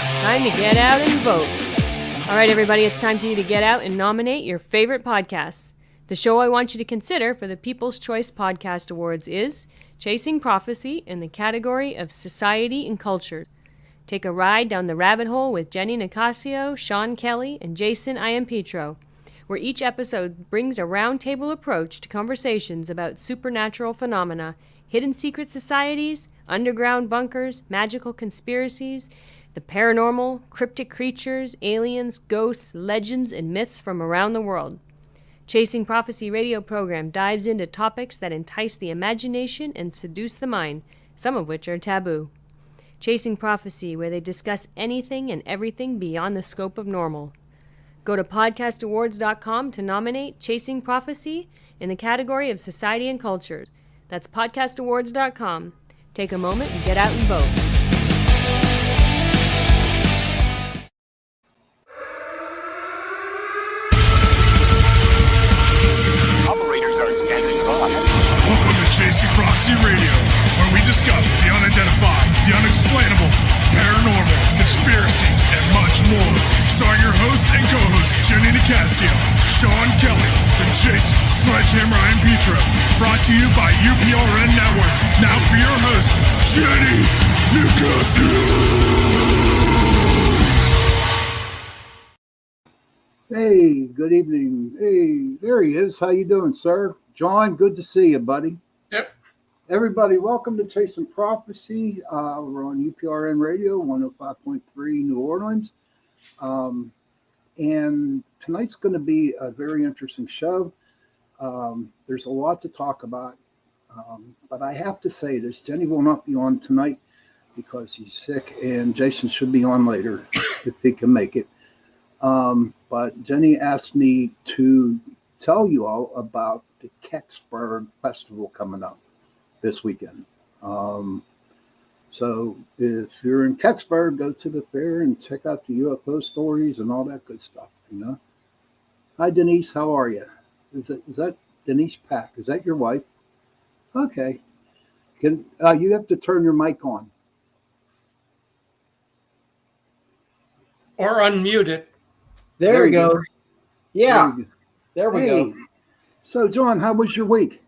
Time to get out and vote. All right, everybody, it's time for you to get out and nominate your favorite podcasts. The show I want you to consider for the People's Choice Podcast Awards is Chasing Prophecy in the category of Society and Culture. Take a ride down the rabbit hole with Jenny Nicasio, Sean Kelly, and Jason Iampietro, where each episode brings a roundtable approach to conversations about supernatural phenomena, hidden secret societies, underground bunkers, magical conspiracies, the paranormal, cryptic creatures, aliens, ghosts, legends, and myths from around the world. Chasing Prophecy radio program dives into topics that entice the imagination and seduce the mind, some of which are taboo. Chasing Prophecy, where they discuss anything and everything beyond the scope of normal. Go to podcastawards.com to nominate Chasing Prophecy in the category of Society and Cultures. That's podcastawards.com. Take a moment and get out and vote. Welcome to Chasing Prophecy Radio, where we discuss the unidentified, the unexplainable, paranormal, conspiracies, and much more. Starring your host and co-host, Jenny Nicasio, Sean Kelly, and Jason Sledgehammer Iampietro. Brought to you by UPRN Network. Now for your host, Jenny Nicasio. Hey, good evening. Hey, there he is. How you doing, sir? John, good to see you, buddy. Yep. Everybody, welcome to Chasing Prophecy. We're on UPRN Radio, 105.3 New Orleans. And tonight's going to be a very interesting show. There's a lot to talk about. But I have to say this, Jenny will not be on tonight because he's sick, and Jason should be on later if he can make it. But Jenny asked me to tell you all about the Kecksburg Festival coming up this weekend. So if you're in Kecksburg, go to the fair and check out the UFO stories and all that good stuff, you know. Hi, Denise. How are you? Is that Denise Pack? Is that your wife? Okay. You have to turn your mic on. Or unmute it. There we you go. go. Yeah, there we go. So, John, how was your week?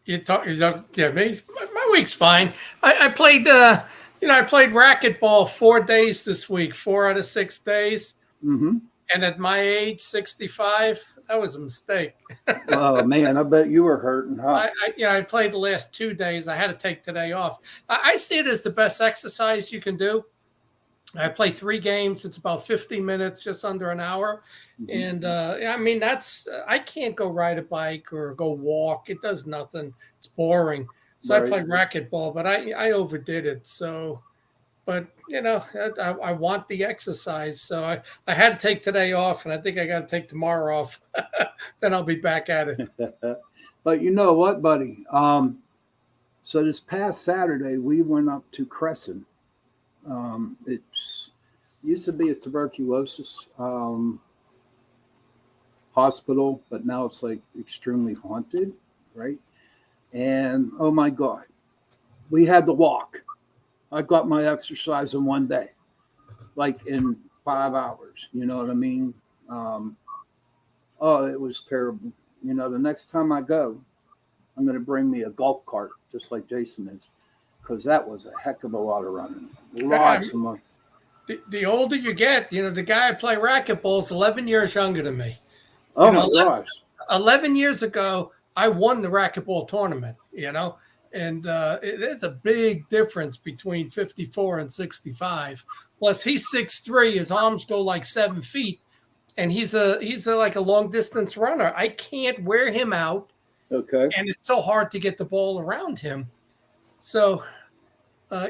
Yeah, me. My week's fine. I played, I played racquetball 4 days this week, 4 out of 6 days. Mm-hmm. And at my age, 65, that was a mistake. Oh man, I bet you were hurting, huh? I played the last 2 days. I had to take today off. I see it as the best exercise you can do. I play 3 games. It's about 50 minutes, just under an hour. Mm-hmm. And I can't go ride a bike or go walk. It does nothing. It's boring. So Right. I play racquetball, but I overdid it. So, but I want the exercise. So I had to take today off, and I think I got to take tomorrow off. Then I'll be back at it. But you know what, buddy? So this past Saturday, we went up to Crescent. It used to be a tuberculosis hospital, but now it's like extremely haunted, right? And oh my God, we had to walk. I got my exercise in 1 day, like in 5 hours. You know what I mean? It was terrible. You know, the next time I go, I'm going to bring me a golf cart, just like Jason is. Because that was a heck of a lot of running. Lots of money. The older you get, the guy I play racquetball is 11 years younger than me. Oh, my gosh. 11 years ago, I won the racquetball tournament, and there's a big difference between 54 and 65. Plus, he's 6'3", his arms go like 7 feet, and he's like a long distance runner. I can't wear him out. Okay. And it's so hard to get the ball around him. So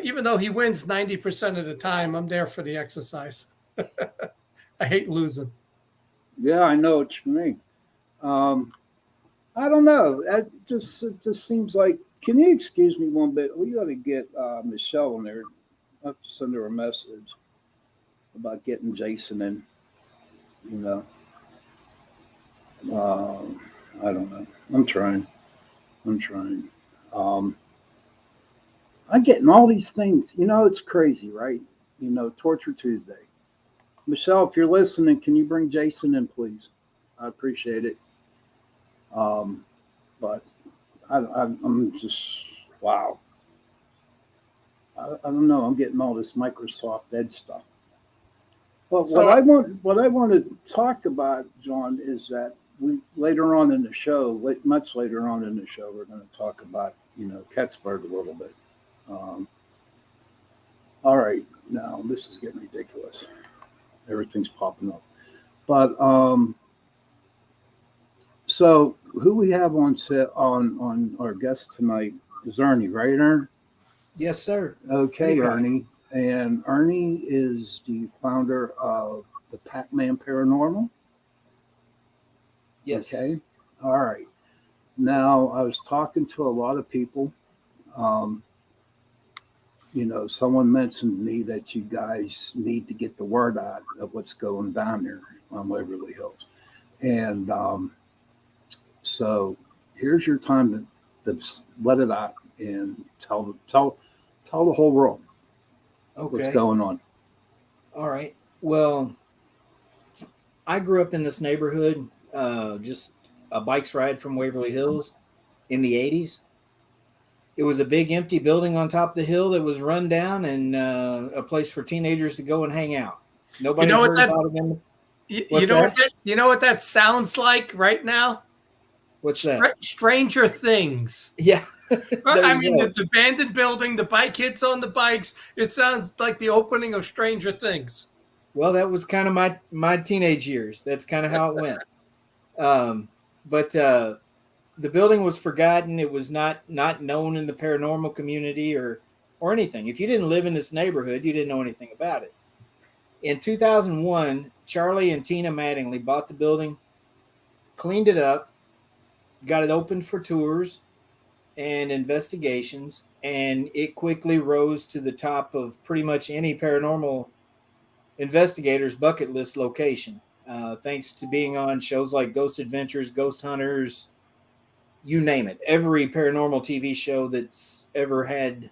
even though he wins 90% of the time, I'm there for the exercise. I hate losing. Yeah, I know what you mean. I don't know. It just seems like, can you excuse me one bit? We got to get Michelle in there. I have to send her a message about getting Jason in, I don't know. I'm trying. I'm getting all these things. It's crazy, right? Torture Tuesday. Michelle, if you're listening, can you bring Jason in, please? I appreciate it. But I'm just, wow. I don't know. I'm getting all this Microsoft Edge stuff. But So- what I want to talk about, John, is that we later on in the show, much later on in the show, we're going to talk about Kecksburg a little bit. All right, now this is getting ridiculous. Everything's popping up. But so who we have on set on our guest tonight is Ernie, right, Ern? Yes, sir. Okay, Anybody. Ernie. And Ernie is the founder of the Packman Paranormal. Yes. Okay. All right. Now, I was talking to a lot of people. Someone mentioned to me that you guys need to get the word out of what's going down there on Waverly Hills. And so here's your time to let it out and tell the whole world what's going on. All right. Well, I grew up in this neighborhood, just a bike's ride from Waverly Hills in the 80s. It was a big empty building on top of the hill that was run down and a place for teenagers to go and hang out. Nobody heard about it. You know what that sounds like right now? What's that? Stranger Things. Yeah. I mean, the abandoned building, the bike hits on the bikes. It sounds like the opening of Stranger Things. Well, that was kind of my teenage years. That's kind of how it went. But the building was forgotten. It was not known in the paranormal community or anything. If you didn't live in this neighborhood, you didn't know anything about it. In 2001, Charlie and Tina Mattingly bought the building, cleaned it up, got it open for tours and investigations, and it quickly rose to the top of pretty much any paranormal investigator's bucket list location, thanks to being on shows like Ghost Adventures, Ghost Hunters, you name it. Every paranormal TV show that's ever had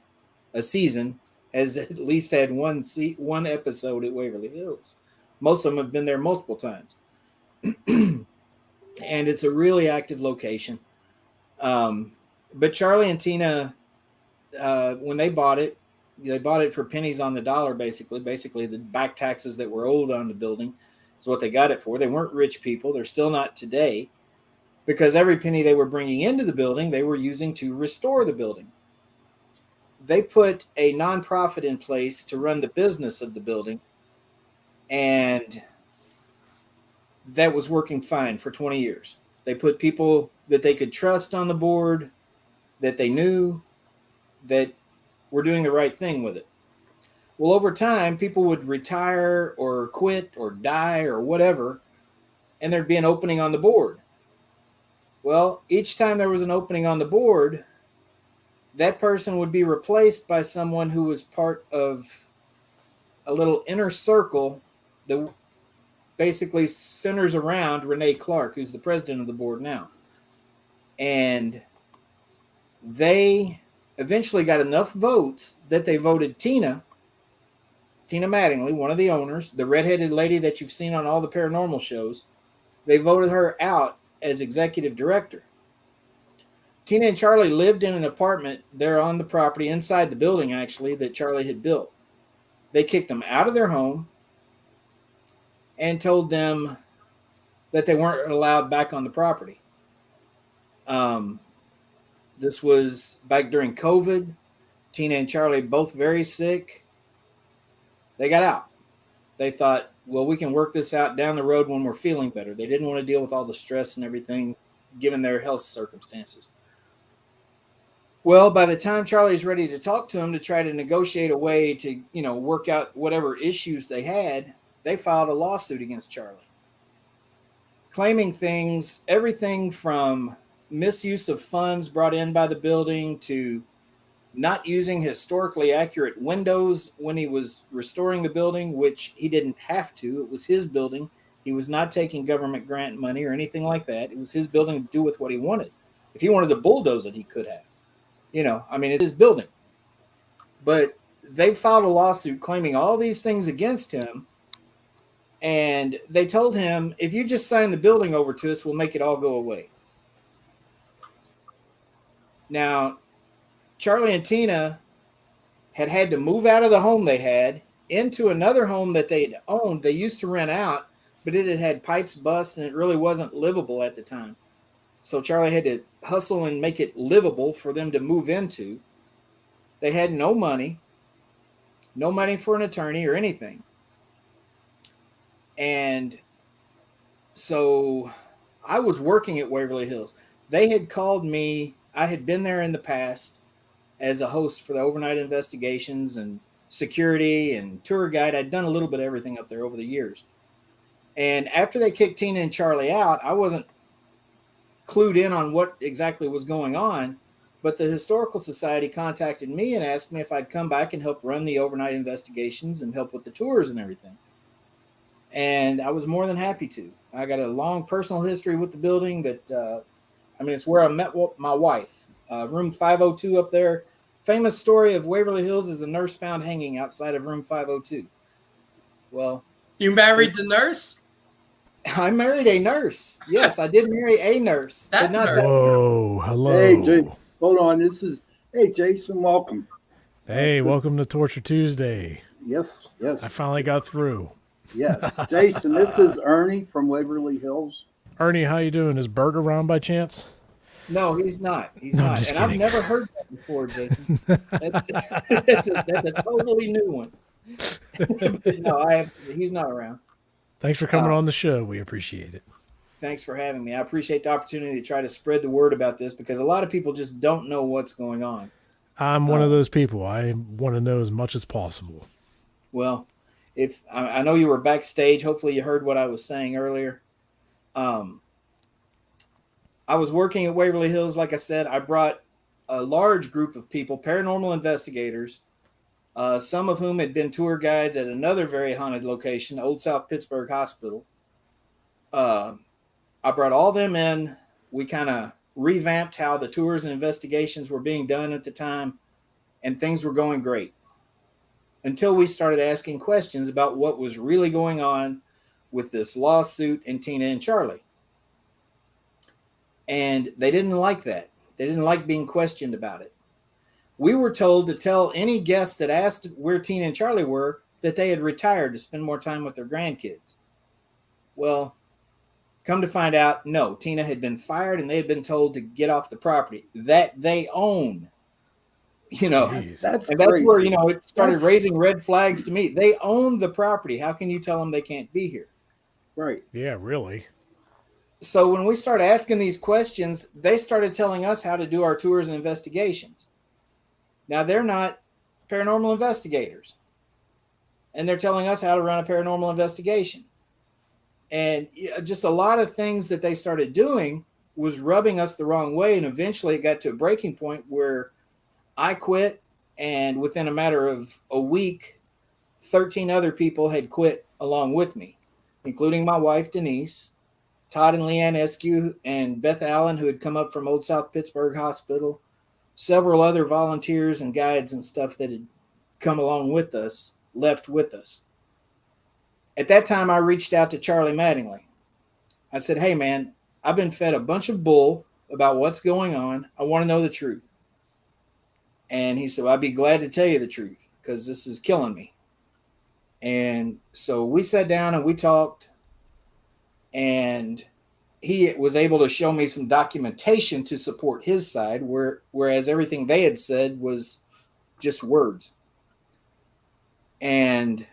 a season has at least had one episode at Waverly Hills. Most of them have been there multiple times. And it's a really active location. But Charlie and Tina, when they bought it for pennies on the dollar, basically the back taxes that were owed on the building is what they got it for. They weren't rich people. They're still not today, because every penny they were bringing into the building, they were using to restore the building. They put a nonprofit in place to run the business of the building, and that was working fine for 20 years. They put people that they could trust on the board, that they knew that were doing the right thing with it. Well, over time, people would retire or quit or die or whatever, and there'd be an opening on the board. Well, each time there was an opening on the board, that person would be replaced by someone who was part of a little inner circle that basically centers around Renee Clark, who's the president of the board now. And they eventually got enough votes that they voted Tina Mattingly, one of the owners, the redheaded lady that you've seen on all the paranormal shows, they voted her out as executive director. Tina and Charlie lived in an apartment there on the property, inside the building, actually, that Charlie had built. They kicked them out of their home and told them that they weren't allowed back on the property. This was back during COVID. Tina and Charlie both very sick. They got out. They thought, well, we can work this out down the road when we're feeling better. They didn't want to deal with all the stress and everything, given their health circumstances. Well, by the time Charlie's ready to talk to him to try to negotiate a way to, work out whatever issues they had, they filed a lawsuit against Charlie, claiming everything from misuse of funds brought in by the building to not using historically accurate windows when he was restoring the building, which he didn't have to. It was his building. He was not taking government grant money or anything like that. It was his building to do with what he wanted. If he wanted to bulldoze it, he could have. It's his building. But they filed a lawsuit claiming all these things against him. And they told him, if you just sign the building over to us, we'll make it all go away. Now, Charlie and Tina had to move out of the home they had into another home that they'd owned. They used to rent out, but it had pipes bust and it really wasn't livable at the time. So Charlie had to hustle and make it livable for them to move into. They had no money for an attorney or anything. And so I was working at Waverly Hills. They had called me. I had been there in the past as a host for the overnight investigations and security and tour guide. I'd done a little bit of everything up there over the years. And after they kicked Tina and Charlie out, I wasn't clued in on what exactly was going on, but the Historical Society contacted me and asked me if I'd come back and help run the overnight investigations and help with the tours and everything. And I was more than happy to. I got a long personal history with the building that, it's where I met my wife. Room 502 up there. Famous story of Waverly Hills is a nurse found hanging outside of room 502. Well, you married the nurse? I married a nurse. Yes, I did marry a nurse. That nurse. Whoa, hello. Hey, hold on. Hey, Jason, welcome. Hey, welcome to Torture Tuesday. Yes. I finally got through. Yes, Jason, this is Ernie from Waverly Hills. Ernie, how you doing? Is Bert around by chance? No, he's not. He's No, not. just And kidding. I've never heard that before, Jason. That's a totally new one. But no, he's not around. Thanks for coming on the show. We appreciate it. Thanks for having me. I appreciate the opportunity to try to spread the word about this because a lot of people just don't know what's going on. I'm one of those people. I want to know as much as possible. Well, if I know you were backstage, hopefully you heard what I was saying earlier. I was working at Waverly Hills. Like I said, I brought a large group of people, paranormal investigators, some of whom had been tour guides at another very haunted location, Old South Pittsburgh Hospital. I brought all them in. We kind of revamped how the tours and investigations were being done at the time, and things were going great until we started asking questions about what was really going on with this lawsuit and Tina and Charlie. And they didn't like that. They didn't like being questioned about it. We were told to tell any guests that asked where Tina and Charlie were that they had retired to spend more time with their grandkids. Well, come to find out, no, Tina had been fired and they had been told to get off the property that they own. That's crazy. Where, it started raising red flags to me. They own the property. How can you tell them they can't be here? Right. Yeah, really. So when we started asking these questions, they started telling us how to do our tours and investigations. Now, they're not paranormal investigators. And they're telling us how to run a paranormal investigation. And just a lot of things that they started doing was rubbing us the wrong way. And eventually it got to a breaking point where I quit. And within a matter of a week, 13 other people had quit along with me, including my wife, Denise, Todd and Leanne Eskew, and Beth Allen, who had come up from Old South Pittsburgh Hospital, several other volunteers and guides and stuff that had come along with us, left with us. At that time, I reached out to Charlie Mattingly. I said, hey, man, I've been fed a bunch of bull about what's going on. I want to know the truth. And he said, well, I'd be glad to tell you the truth because this is killing me. And so we sat down and we talked. And he was able to show me some documentation to support his side, whereas everything they had said was just words. And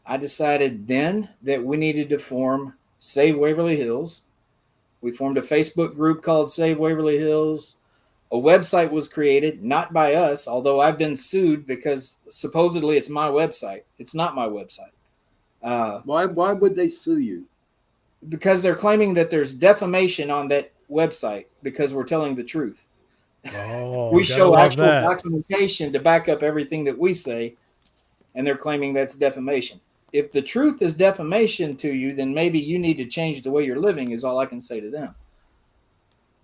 I decided then that we needed to form Save Waverly Hills. We formed a Facebook group called Save Waverly Hills. A website was created, not by us, although I've been sued because supposedly it's my website. It's not my website. Why would they sue you? Because they're claiming that there's defamation on that website because we're telling the truth. Oh, We show actual documentation to back up everything that we say, and they're claiming that's defamation. If the truth is defamation to you, then maybe you need to change the way you're living is all I can say to them.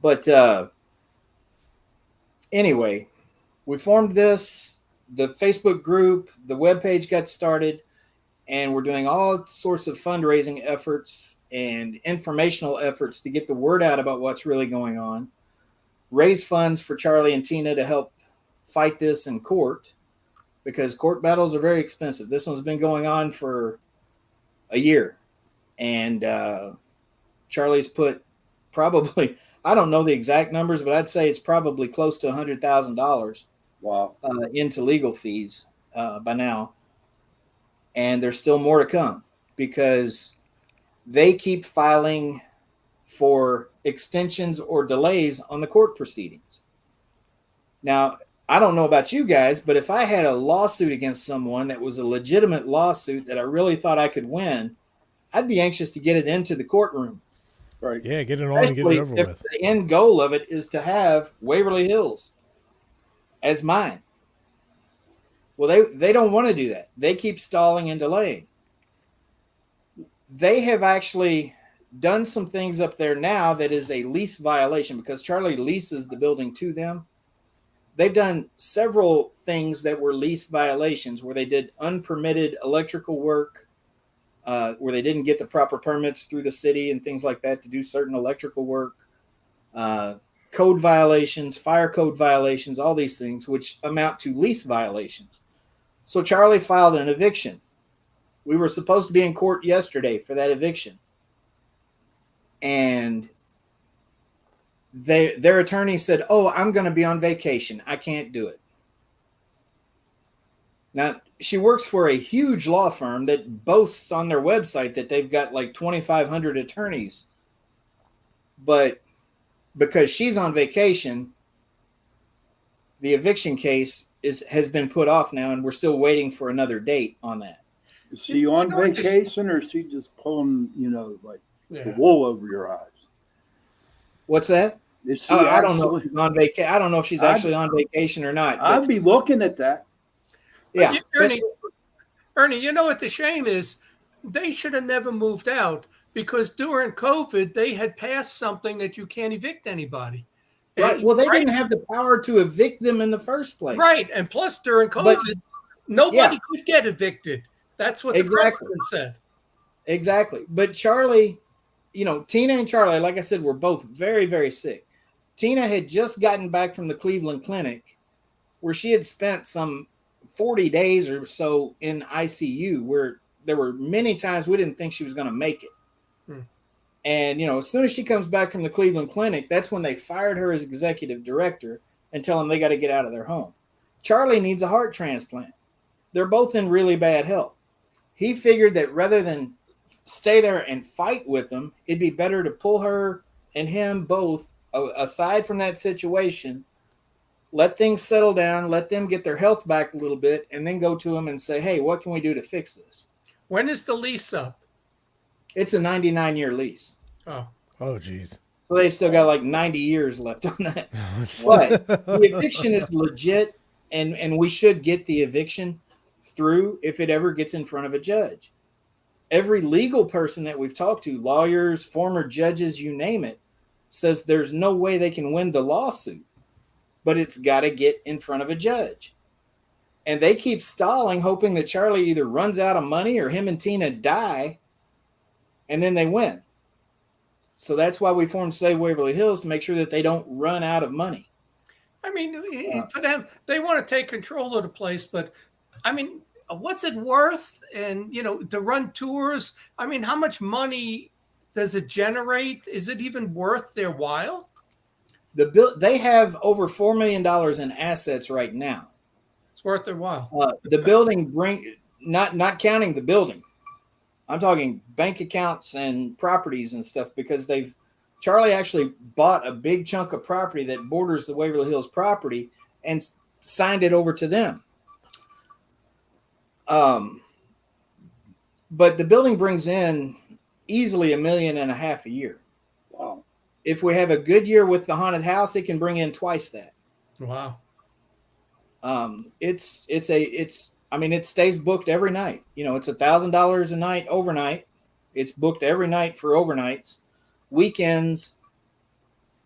But anyway, we formed this, the Facebook group, the webpage got started, and we're doing all sorts of fundraising efforts and informational efforts to get the word out about what's really going on, raise funds for Charlie and Tina to help fight this in court, because court battles are very expensive. This one's been going on for a year, and Charlie's put probably, I don't know the exact numbers, but I'd say it's probably close to $100,000 Wow. into legal fees by now. And there's still more to come because they keep filing for extensions or delays on the court proceedings. Now, I don't know about you guys, but if I had a lawsuit against someone that was a legitimate lawsuit that I really thought I could win, I'd be anxious to get it into the courtroom. Right. Yeah, get it on and get it over if with. the end goal of it is to have Waverly Hills as mine. Well, they don't want to do that. They keep stalling and delaying. They have actually done some things up there now that is a lease violation because Charlie leases the building to them. They've done several things that were lease violations where they did unpermitted electrical work, where they didn't get the proper permits through the city and things like that to do certain electrical work, code violations, fire code violations, all these things, which amount to lease violations. So Charlie filed an eviction. We were supposed to be in court yesterday for that eviction. And their attorney said, "Oh, I'm going to be on vacation. I can't do it." Now, she works for a huge law firm that boasts on their website that they've got like 2,500 attorneys. But because she's on vacation, the eviction case has been put off now, and we're still waiting for another date on that. Is she on vacation, or is she just pulling, like the wool over your eyes? What's that? Is she I don't know if she's on vacation. I don't know if she's actually on vacation or not. I'd be looking at that. Yeah, Ernie, you know what the shame is? They should have never moved out because during COVID, they had passed something that you can't evict anybody. Right. Well, they didn't have the power to evict them in the first place. Right. And plus, during COVID, nobody could get evicted. That's what the president said. Exactly. But Charlie, Tina and Charlie, like I said, were both very, very sick. Tina had just gotten back from the Cleveland Clinic where she had spent some 40 days or so in ICU, where there were many times we didn't think she was going to make it. And, as soon as she comes back from the Cleveland Clinic, that's when they fired her as executive director and tell them they got to get out of their home. Charlie needs a heart transplant. They're both in really bad health. He figured that rather than stay there and fight with them, it'd be better to pull her and him both aside from that situation, let things settle down, let them get their health back a little bit, and then go to them and say, "Hey, what can we do to fix this?" When is the lease up? It's a 99-year lease. Oh, geez. So they've still got like 90 years left on that. But the eviction is legit, and we should get the eviction through if it ever gets in front of a judge. Every legal person that we've talked to, lawyers, former judges, you name it, says there's no way they can win the lawsuit, but it's got to get in front of a judge. And they keep stalling, hoping that Charlie either runs out of money or him and Tina die, and then they win. So that's why we formed Save Waverly Hills, to make sure that they don't run out of money. I mean, for them, they want to take control of the place, but I mean, what's it worth? And, to run tours, I mean, how much money does it generate? Is it even worth their while? They have over $4 million in assets right now. It's worth their while. The building not counting the building. I'm talking bank accounts and properties and stuff, because Charlie actually bought a big chunk of property that borders the Waverly Hills property and signed it over to them. But the building brings in easily $1.5 million a year. Wow. If we have a good year with the haunted house, it can bring in twice that. Wow. It stays booked every night. It's $1,000 a night overnight. It's booked every night for overnights. Weekends,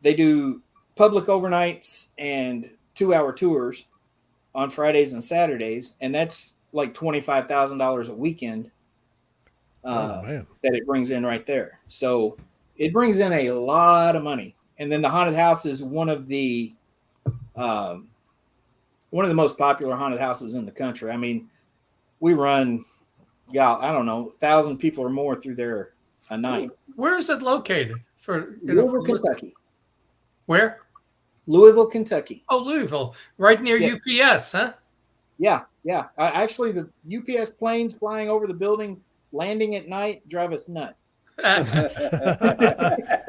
they do public overnights and 2-hour tours. on Fridays and Saturdays, and that's like $25,000 a weekend Man. that it brings in right there. So it brings in a lot of money. And then the haunted house is one of the most popular haunted houses in the country. I mean, we run, I don't know, 1,000 people or more through there a night. Where is it located? Louisville, Kentucky. Where? Louisville, Kentucky. Oh, Louisville, right near UPS, huh? Yeah. Actually, the UPS planes flying over the building, landing at night, drive us nuts.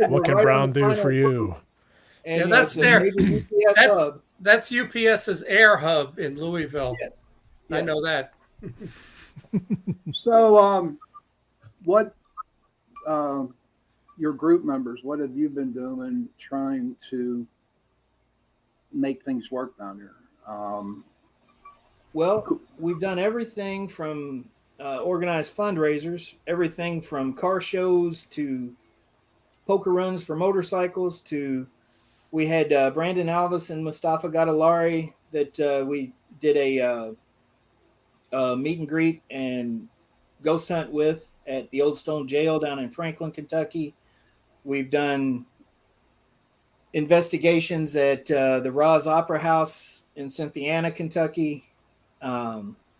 What can Brown do for you? And, that's their that's UPS's air hub in Louisville. Yes. I know that. So, what your group members? What have you been doing trying to make things work down here? Well, we've done everything from organized fundraisers, everything from car shows to poker runs for motorcycles to we had Brandon Alvis and Mustafa Gadalari that we did a meet and greet and ghost hunt with at the Old Stone Jail down in Franklin, Kentucky. We've done investigations at the Roz Opera House in Cynthiana, Kentucky,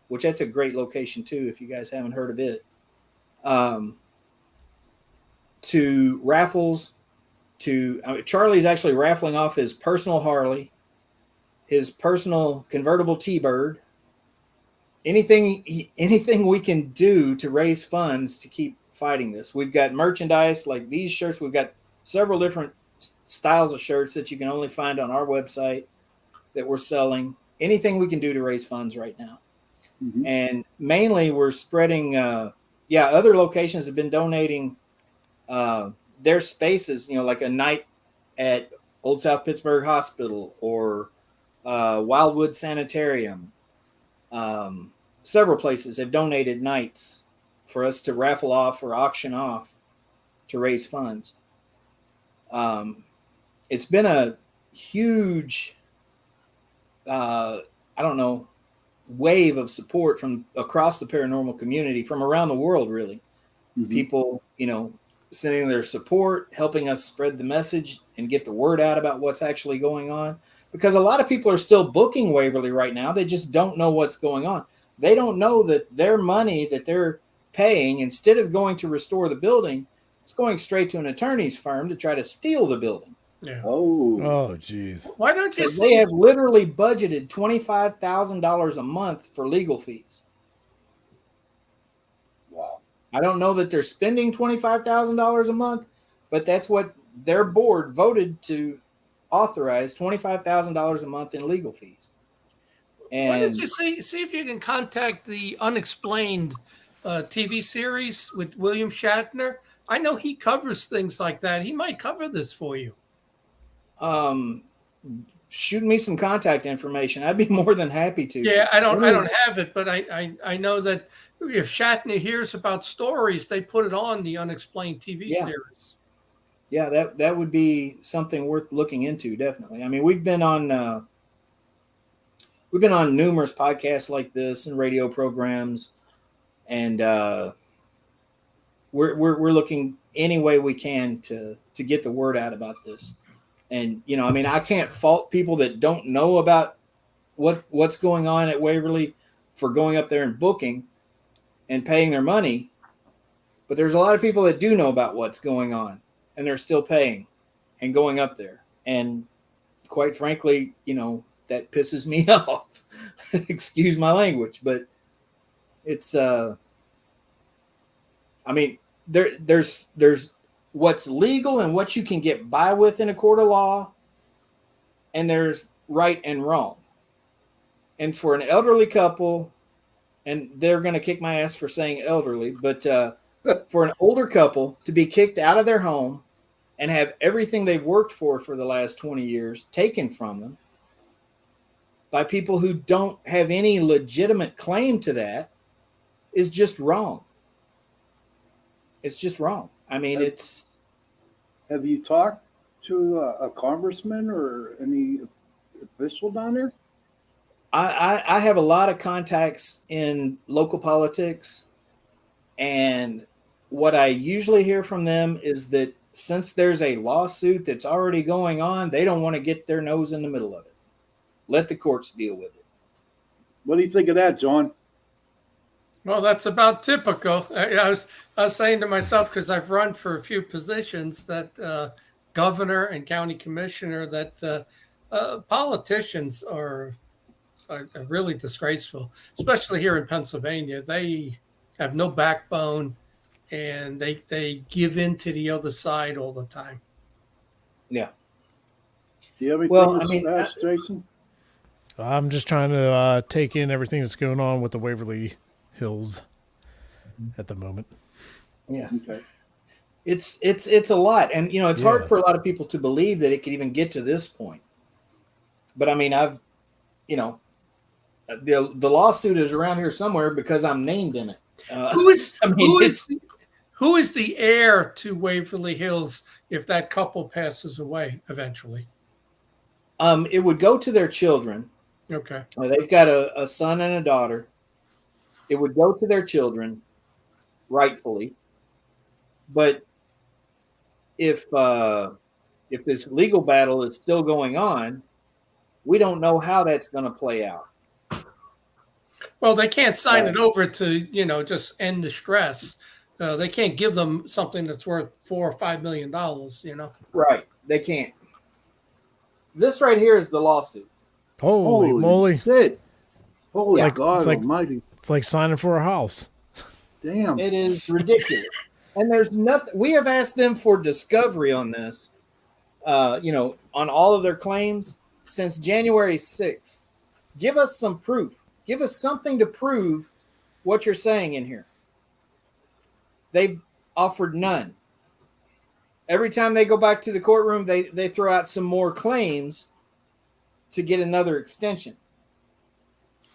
which that's a great location too, if you guys haven't heard of it. To raffles, Charlie's actually raffling off his personal Harley, his personal convertible T-Bird, anything we can do to raise funds to keep fighting this. We've got merchandise like these shirts. We've got several different styles of shirts that you can only find on our website that we're selling. Anything we can do to raise funds right now. Mm-hmm. And mainly we're spreading, other locations have been donating their spaces, like a night at Old South Pittsburgh Hospital or Wildwood Sanitarium. Several places have donated nights for us to raffle off or auction off to raise funds. It's been a huge, wave of support from across the paranormal community, from around the world, really. Mm-hmm. People, sending their support, helping us spread the message and get the word out about what's actually going on. Because a lot of people are still booking Waverly right now. They just don't know what's going on. They don't know that their money that they're paying, instead of going to restore the building, it's going straight to an attorney's firm to try to steal the building. Yeah. Oh, geez. Why don't you They have literally budgeted $25,000 a month for legal fees. Wow. I don't know that they're spending $25,000 a month, but that's what their board voted to authorize, $25,000 a month in legal fees. And why don't you see if you can contact the Unexplained TV series with William Shatner? I know he covers things like that. He might cover this for you. Shoot me some contact information. I'd be more than happy to. Yeah, I don't have it, but I know that if Shatner hears about stories, they put it on the Unexplained TV series. Yeah, that would be something worth looking into, definitely. I mean, we've been on numerous podcasts like this and radio programs, and we're looking any way we can to get the word out about this. And I can't fault people that don't know about what's going on at Waverly for going up there and booking and paying their money, but there's a lot of people that do know about what's going on, and they're still paying and going up there. And quite frankly, that pisses me off. Excuse my language, but it's there's what's legal and what you can get by with in a court of law, and there's right and wrong. And for an elderly couple, and they're going to kick my ass for saying elderly, but for an older couple to be kicked out of their home and have everything they've worked for the last 20 years taken from them by people who don't have any legitimate claim to that is just wrong. It's just wrong. I mean, Have you talked to a congressman or any official down there? I have a lot of contacts in local politics, and what I usually hear from them is that since there's a lawsuit that's already going on, they don't want to get their nose in the middle of it. Let the courts deal with it. What do you think of that, John? Well, that's about typical. I was saying to myself, because I've run for a few positions, that governor and county commissioner, that politicians are really disgraceful, especially here in Pennsylvania. They have no backbone, and they give in to the other side all the time. Yeah. Do you have anything Well, to I mean, ask, Jason? I'm just trying to take in everything that's going on with the Waverly Hills at the moment. Yeah. Okay. It's a lot, and it's hard Yeah. for a lot of people to believe that it could even get to this point. But I mean, I've the lawsuit is around here somewhere because I'm named in it. Who is I mean, who is the heir to Waverly Hills if that couple passes away eventually? It would go to their children. Okay. They've got a son and a daughter. It would go to their children, rightfully. But if this legal battle is still going on, we don't know how that's going to play out. Well, they can't sign it over to just end the stress. They can't give them something that's worth $4 or $5 million. Right? They can't. This right here is the lawsuit. Holy moly. Shit. Holy It's like- God it's like- almighty. It's like signing for a house. Damn. It is ridiculous. And there's nothing. We have asked them for discovery on this, on all of their claims since January 6th. Give us some proof. Give us something to prove what you're saying in here. They've offered none. Every time they go back to the courtroom, they throw out some more claims to get another extension.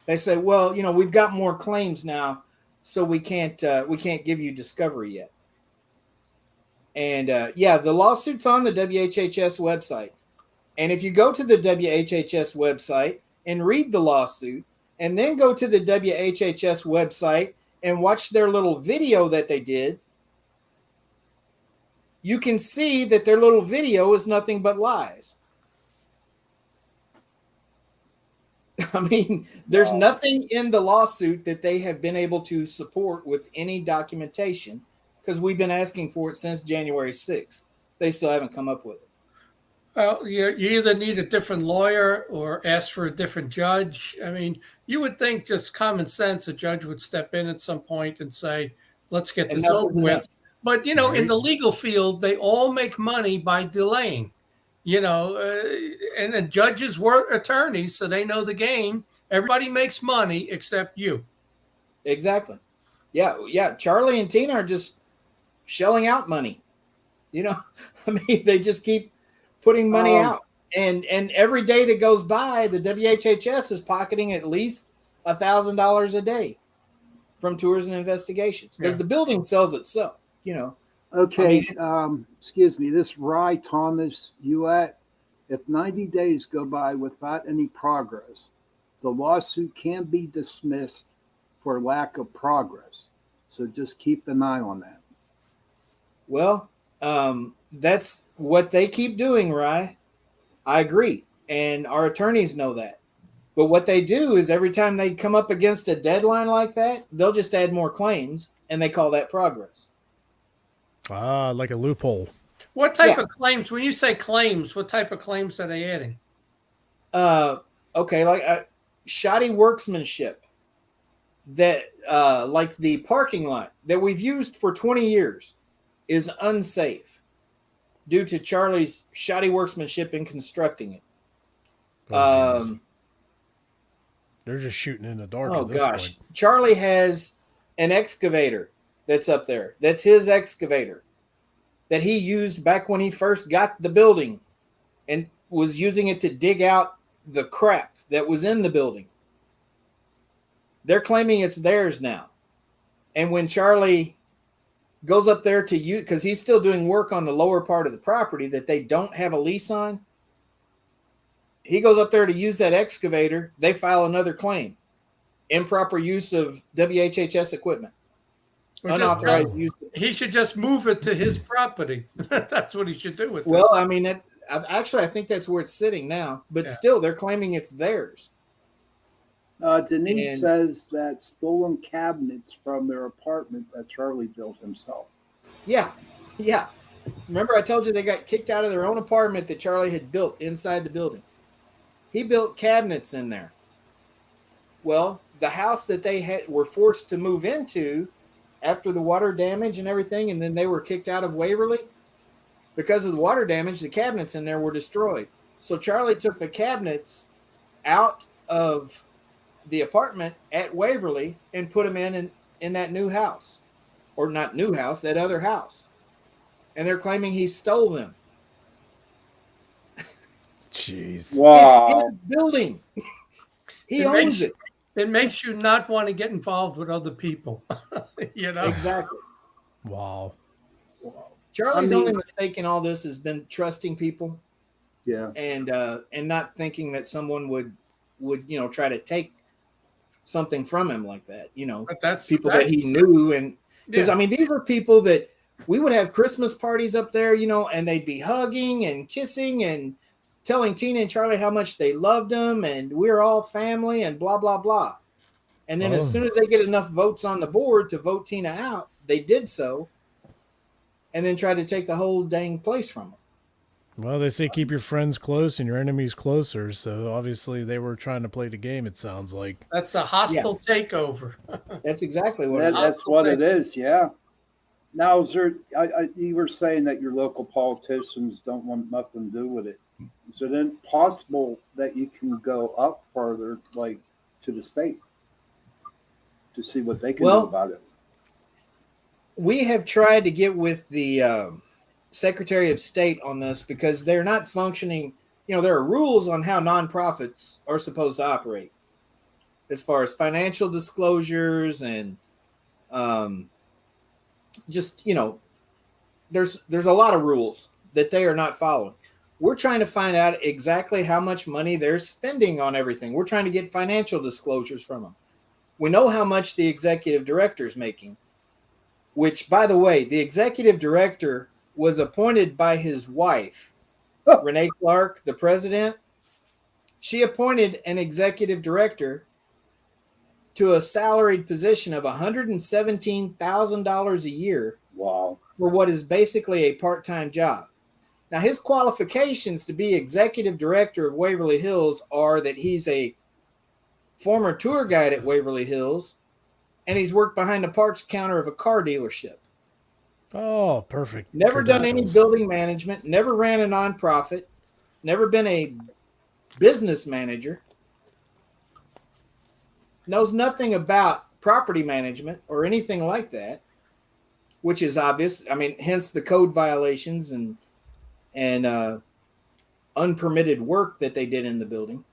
They say, well, we've got more claims now, so we can't give you discovery yet. And the lawsuit's on the WHHS website. And if you go to the WHHS website and read the lawsuit, and then go to the WHHS website and watch their little video that they did, you can see that their little video is nothing but lies. I mean, there's nothing in the lawsuit that they have been able to support with any documentation, because we've been asking for it since January 6th. They still haven't come up with it. Well, you either need a different lawyer or ask for a different judge. I mean, you would think just common sense, a judge would step in at some point and say, let's get this Enough over is with. enough. But, in the legal field, they all make money by delaying, and the judges were attorneys, so they know the game. Everybody makes money except you. Exactly. Yeah. Charlie and Tina are just shelling out money. I mean, they just keep putting money out. And every day that goes by, the WHHS is pocketing at least $1,000 a day from tours and investigations, because the building sells itself, Okay. I mean, Excuse me. This Rye Thomas, if 90 days go by without any progress, the lawsuit can be dismissed for lack of progress. So just keep an eye on that. Well, that's what they keep doing, Rye. I agree. And our attorneys know that. But what they do is every time they come up against a deadline like that, they'll just add more claims, and they call that progress. Like a loophole. What type of claims, when you say claims, what type of claims are they adding? Okay, like shoddy workmanship. That, like the parking lot that we've used for 20 years is unsafe due to Charlie's shoddy workmanship in constructing it. Oh, they're just shooting in the dark at this point. Charlie has an excavator that's up there. That's his excavator that he used back when he first got the building and was using it to dig out the crap that was in the building. They're claiming it's theirs now. And when Charlie goes up there to use, because he's still doing work on the lower part of the property that they don't have a lease on, he goes up there to use that excavator. They file another claim. Improper use of WHHS equipment. Unauthorized use. He should just move it to his property. That's what he should do with it. Well, I mean, I think that's where it's sitting now. But still, they're claiming it's theirs. Denise says that stolen cabinets from their apartment that Charlie built himself. Yeah. Remember I told you they got kicked out of their own apartment that Charlie had built inside the building. He built cabinets in there. Well, the house that they were forced to move into after the water damage and everything, and then they were kicked out of Waverly, because of the water damage, the cabinets in there were destroyed. So Charlie took the cabinets out of the apartment at Waverly and put them in that new house. Or not new house, that other house. And they're claiming he stole them. Jeez. Wow. It's his building. He owns it. It makes you not want to get involved with other people. Exactly. Wow. Charlie's only mistake in all this has been trusting people. Yeah. And not thinking that someone would try to take something from him like that. But that's people that he knew, and because these are people that we would have Christmas parties up there, and they'd be hugging and kissing and telling Tina and Charlie how much they loved them and we're all family and blah, blah, blah. And then as soon as they get enough votes on the board to vote Tina out, they did so and then tried to take the whole dang place from them. Well, they say keep your friends close and your enemies closer. So obviously they were trying to play the game, it sounds like. That's a hostile takeover. That's exactly what it is. That's what it is, yeah. Now, you were saying that your local politicians don't want nothing to do with it. Is it then possible that you can go up further, like to the state, to see what they can do about it? We have tried to get with the Secretary of State on this because they're not functioning. There are rules on how nonprofits are supposed to operate as far as financial disclosures and there's a lot of rules that they are not following. We're trying to find out exactly how much money they're spending on everything. We're trying to get financial disclosures from them. We know how much the executive director is making, which, by the way, the executive director was appointed by his wife, Renee Clark, the president. She appointed an executive director to a salaried position of $117,000 a year. Wow. For what is basically a part-time job. Now, his qualifications to be executive director of Waverly Hills are that he's a former tour guide at Waverly Hills, and he's worked behind the parts counter of a car dealership. Oh, perfect. Never done any building management, never ran a nonprofit, never been a business manager, knows nothing about property management or anything like that, which is obvious. Hence the code violations and unpermitted work that they did in the building.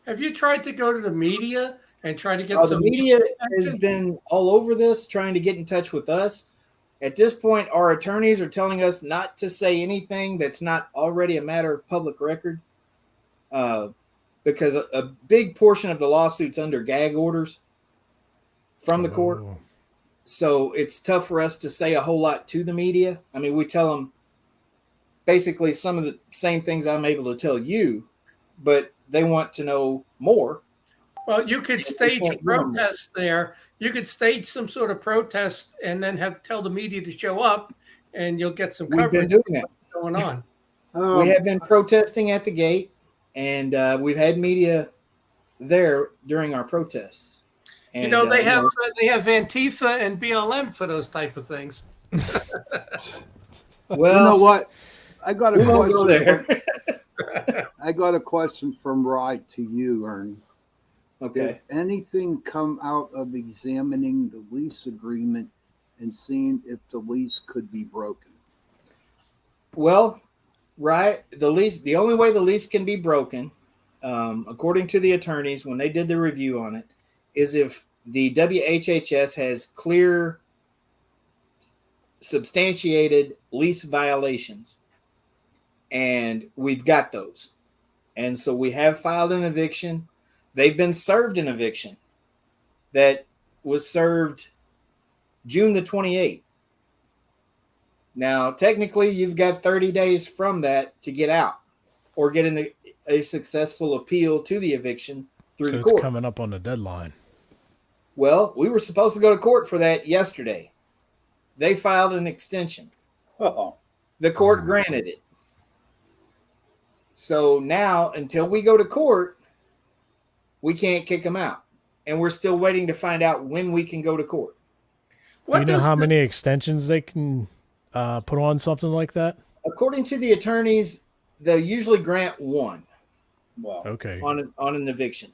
Have you tried to go to the media and try to get the media has been all over this, trying to get in touch with us. At this point, our attorneys are telling us not to say anything that's not already a matter of public record, because a big portion of the lawsuit's under gag orders from the court. So it's tough for us to say a whole lot to the media. We tell them basically some of the same things I'm able to tell you, but they want to know more. Well, you could stage a protest there. You could stage some sort of protest and then tell the media to show up, and you'll get some coverage. We've been doing that. What's going on? We have been protesting at the gate, and we've had media there during our protests. And, they have Antifa and BLM for those type of things. Well, you know what? I got a question. There. I got a question from Rye to you, Ernie. Okay. Did anything come out of examining the lease agreement and seeing if the lease could be broken? Well, the only way the lease can be broken, according to the attorneys when they did the review on it, is if the WHHS has clear, substantiated lease violations. And we've got those. And so we have filed an eviction. They've been served an eviction that was served June the 28th. Now, technically, you've got 30 days from that to get out or get a successful appeal to the eviction through the it's courts. coming up on the deadline. Well, we were supposed to go to court for that yesterday. They filed an extension. Uh-oh. The court granted it. So now, until we go to court, we can't kick them out. And we're still waiting to find out when we can go to court. Do you know how many extensions they can put on something like that? According to the attorneys, they'll usually grant one. Wow. Okay. On an eviction.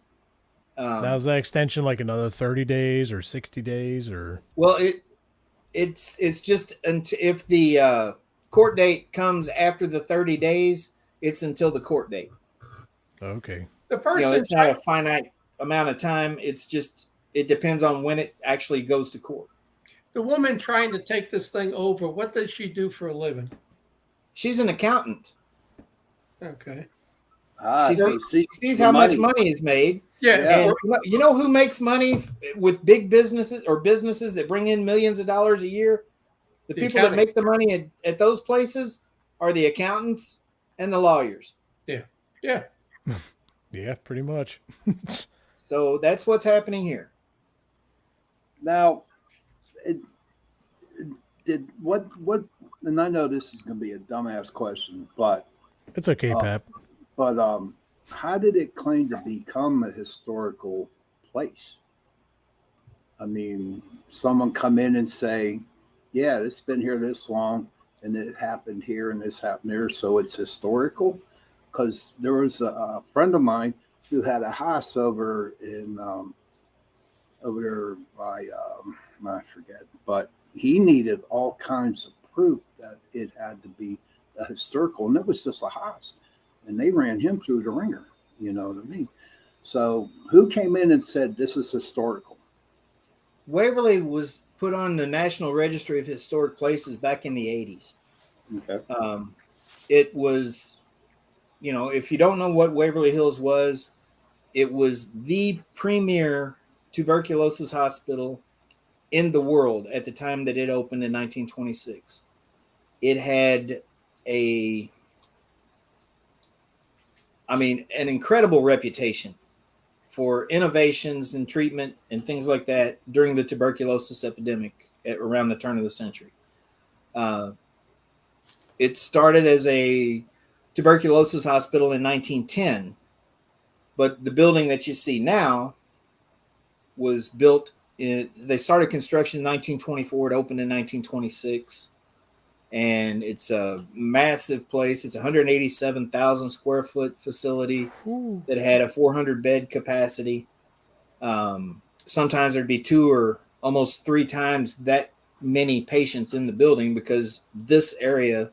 Now, is that extension like another 30 days or 60 days or? Well, it's just until if the court date comes after the 30 days, it's until the court date. Okay. The person, It's not a finite amount of time. It's just, it depends on when it actually goes to court. the woman trying to take this thing over, what does she do for a living? She's an accountant. Okay. She sees how much money is made. Yeah. And you know who makes money with big businesses or businesses that bring in millions of dollars a year? The people that make the money at those places are the accountants and the lawyers. Yeah. Yeah. Yeah, pretty much. So that's what's happening here. Now, what? And I know this is going to be a dumbass question, but It's okay, Pep. But how did it claim to become a historical place? I mean, someone come in and say, yeah, it's been here this long and it happened here and this happened there, so it's historical? Because there was a friend of mine who had a house over there by, I forget, but he needed all kinds of proof that it had to be historical, and it was just a house. And they ran him through the ringer, you know what I mean? So who came in and said this is historical? Waverly was put on the National Registry of Historic Places back in the 80s. Okay. It was, if you don't know what Waverly Hills was, it was the premier tuberculosis hospital in the world at the time that it opened in 1926. It had an incredible reputation for innovations in treatment and things like that during the tuberculosis epidemic around the turn of the century. It started as a tuberculosis hospital in 1910, but the building that you see now was built they started construction in 1924. It opened in 1926. And it's a massive place. It's a 187,000 square foot facility that had a 400 bed capacity. Sometimes there'd be 2 or almost 3 times that many patients in the building because this area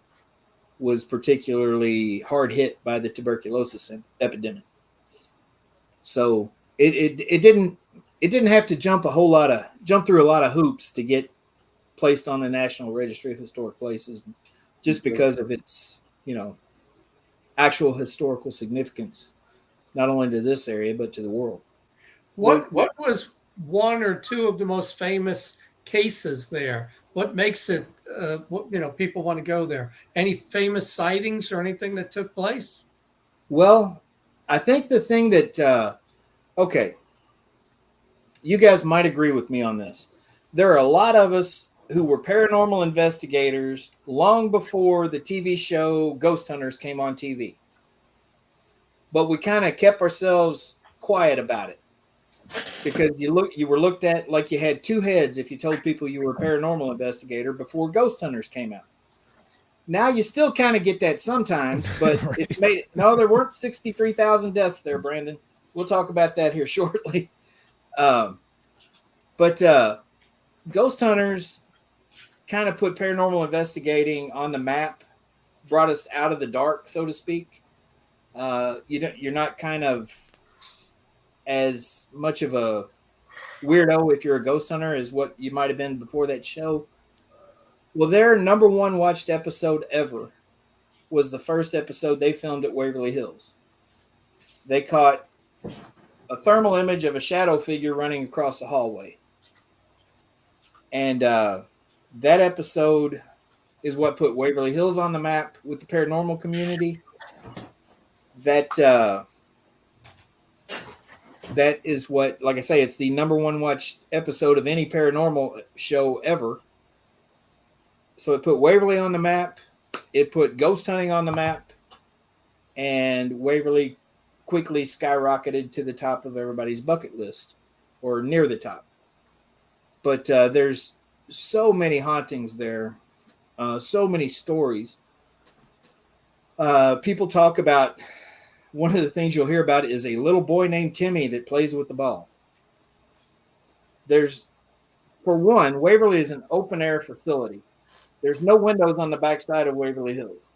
was particularly hard hit by the tuberculosis epidemic. So it didn't have to jump through a lot of hoops to get placed on the National Registry of Historic Places just because of its, actual historical significance, not only to this area, but to the world. What was one or two of the most famous cases there? What makes it, people want to go there? Any famous sightings or anything that took place? Well, I think the thing that, you guys might agree with me on this. There are a lot of us who were paranormal investigators long before the TV show Ghost Hunters came on TV. But we kind of kept ourselves quiet about it because you were looked at like you had 2 heads if you told people you were a paranormal investigator before Ghost Hunters came out. Now you still kind of get that sometimes, but Right. There weren't 63,000 deaths there, Brandon. We'll talk about that here shortly. But Ghost Hunters kind of put paranormal investigating on the map, brought us out of the dark, so to speak. You're not kind of as much of a weirdo if you're a ghost hunter as what you might have been before that show. Well, their number 1 watched episode ever was the first episode they filmed at Waverly Hills. they caught a thermal image of a shadow figure running across the hallway. And that episode is what put Waverly Hills on the map with the paranormal community. That is what, like I say, it's the number one watched episode of any paranormal show ever. So it put Waverly on the map. It put ghost hunting on the map. And Waverly quickly skyrocketed to the top of everybody's bucket list, or near the top. But there's so many hauntings there, so many stories. People talk about, one of the things you'll hear about is a little boy named Timmy that plays with the ball. For one, Waverly is an open air facility. There's no windows on the backside of Waverly Hills.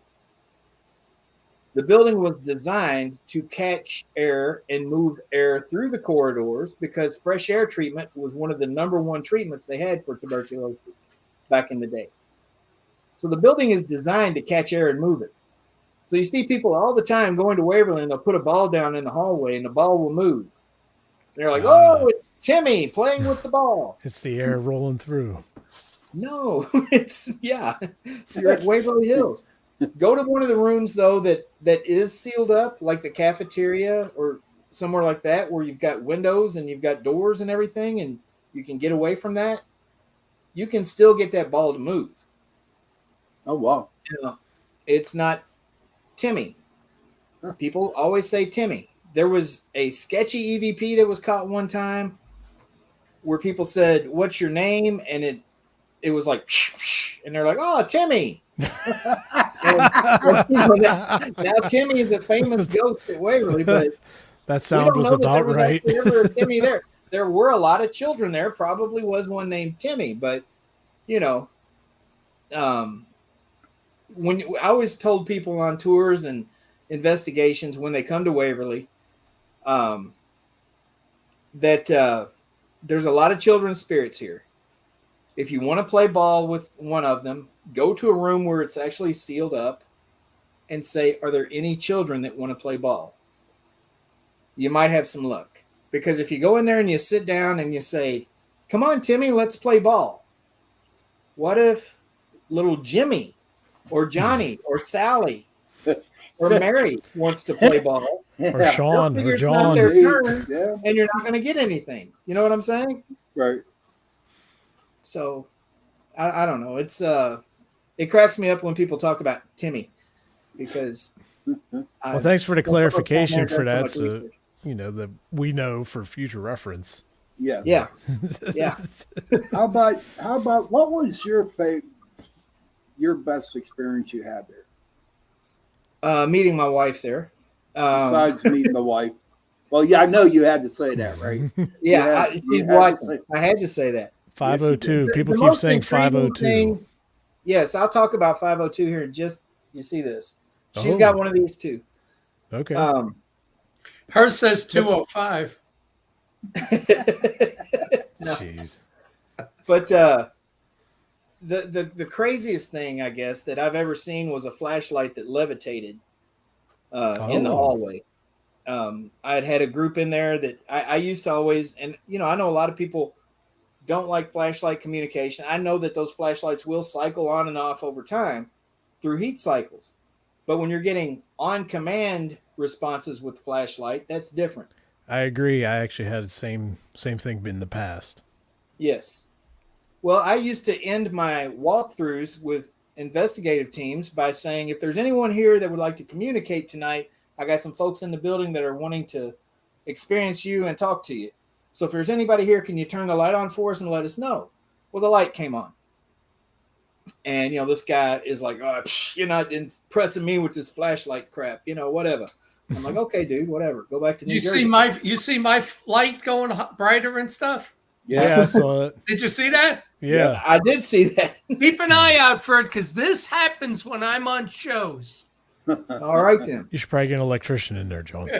The building was designed to catch air and move air through the corridors because fresh air treatment was one of the number one treatments they had for tuberculosis back in the day. So the building is designed to catch air and move it. So you see people all the time going to Waverly and they'll put a ball down in the hallway and the ball will move. And they're like, oh, it's Timmy playing with the ball. It's the air rolling through. No, you're at Waverly Hills. Go to one of the rooms, though, that is sealed up, like the cafeteria or somewhere like that, where you've got windows and you've got doors and everything, and you can get away from that. You can still get that ball to move. Oh, wow. It's not Timmy. People always say Timmy. There was a sketchy EVP that was caught one time where people said, "What's your name?" And it was like, and they're like, "Oh, Timmy." Now Timmy is a famous ghost at Waverly, but that sound was about right. Ever a Timmy there. There were a lot of children there. Probably was one named Timmy, but when I always told people on tours and investigations when they come to Waverly, that there's a lot of children's spirits here. If you want to play ball with one of them, go to a room where it's actually sealed up and say, are there any children that want to play ball? You might have some luck. Because if you go in there and you sit down and you say, come on, Timmy, let's play ball. What if little Jimmy or Johnny or Sally or Mary wants to play ball? Or Sean or John. Their turn, and you're not going to get anything. You know what I'm saying? Right. So, I don't know. It's it cracks me up when people talk about Timmy, because. Well, thanks for the clarification for that. So that we know for future reference. Yeah. Yeah. How about what was your best experience you had there? Meeting my wife there. Besides meeting the wife. Well, yeah, I know you had to say that, right? Yeah, she's watching. I had to say that. 502. People keep saying 502. Yes, I'll talk about 502 here. You see this. She's got one of these too. Okay. Hers says 205. No. Jeez. But the craziest thing, I guess, that I've ever seen was a flashlight that levitated in the hallway. I had a group in there that I used to always, and I know a lot of people don't like flashlight communication. I know that those flashlights will cycle on and off over time through heat cycles. But when you're getting on-command responses with flashlight, that's different. I agree. I actually had the same thing in the past. Yes. Well, I used to end my walkthroughs with investigative teams by saying, if there's anyone here that would like to communicate tonight, I got some folks in the building that are wanting to experience you and talk to you. So if there's anybody here, can you turn the light on for us and let us know? Well, the light came on. And, this guy is like, oh, you're not impressing me with this flashlight crap, whatever. I'm like, okay, dude, whatever. Go back to New Jersey. You see my light going brighter and stuff? Yeah, I saw it. Did you see that? Yeah. I did see that. Keep an eye out for it, because this happens when I'm on shows. All right, then. You should probably get an electrician in there, John.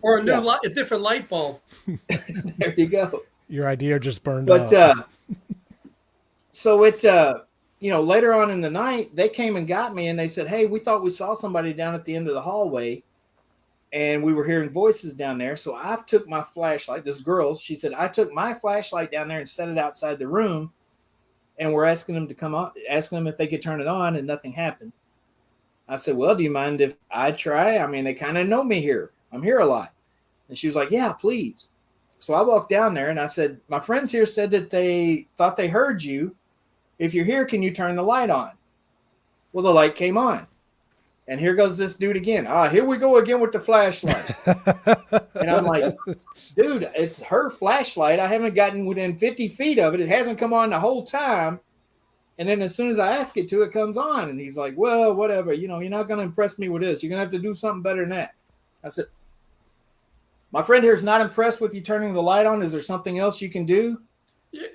Or a different light bulb. There you go. Your idea just burned out. But so it, later on in the night, they came and got me, and they said, hey, we thought we saw somebody down at the end of the hallway. and we were hearing voices down there. So I took my flashlight. This girl, she said, I took my flashlight down there and set it outside the room, and we're asking them to come on, asking them if they could turn it on, and nothing happened. I said, well, do you mind if I try? I mean, they kind of know me here. I'm here a lot. And she was like, yeah, please. So I walked down there and I said, my friends here said that they thought they heard you. If you're here, can you turn the light on? Well, the light came on. And here goes this dude again. Here we go again with the flashlight. And I'm like, dude, it's her flashlight. I haven't gotten within 50 feet of it. It hasn't come on the whole time. And then as soon as I ask it to, it comes on. And he's like, well, whatever. You know, you're not going to impress me with this. You're going to have to do something better than that. I said, my friend here is not impressed with you turning the light on. Is there something else you can do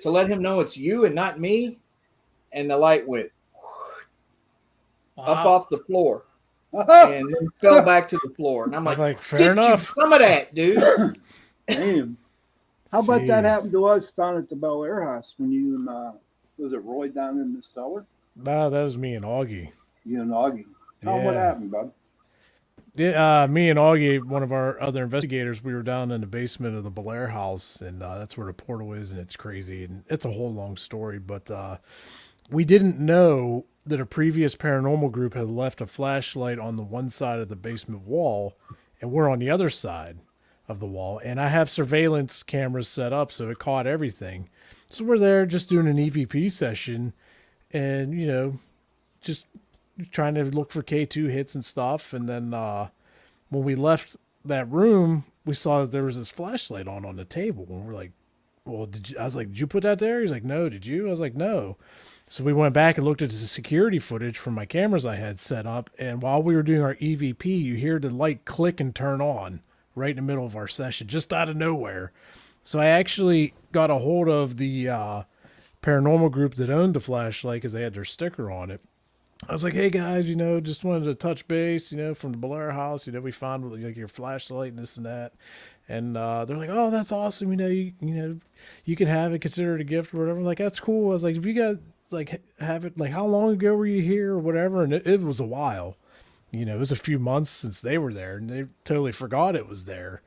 to let him know it's you and not me? And the light went up off the floor and then fell back to the floor. And I'm like fair enough. Some of that, dude. Damn. How about that happened to us down at the Bel Air House when you and was it Roy down in the cellar? No, that was me and Augie. You and Augie. Tell them what happened, bud. Yeah, me and Augie, one of our other investigators, we were down in the basement of the Bel Air house, and that's where the portal is, and it's crazy, and it's a whole long story, but we didn't know that a previous paranormal group had left a flashlight on the one side of the basement wall, and we're on the other side of the wall, and I have surveillance cameras set up, so it caught everything. So we're there just doing an EVP session, and, you know, just trying to look for K2 hits and stuff. And then when we left that room, we saw that there was this flashlight on the table. And we're like, well, I was like, did you put that there? He's like, no, did you? I was like, no. So we went back and looked at the security footage from my cameras I had set up. And while we were doing our EVP, you hear the light click and turn on right in the middle of our session, just out of nowhere. So I actually got a hold of the paranormal group that owned the flashlight because they had their sticker on it. I was like, hey guys, you know, just wanted to touch base, you know, from the Bel Air house, you know, we found like your flashlight and this and that. And they're like, oh, that's awesome. You know, you can have it, consider it a gift or whatever. I'm like, that's cool. I was like, if you guys like have it, like how long ago were you here or whatever? And it was a while, you know, it was a few months since they were there and they totally forgot it was there.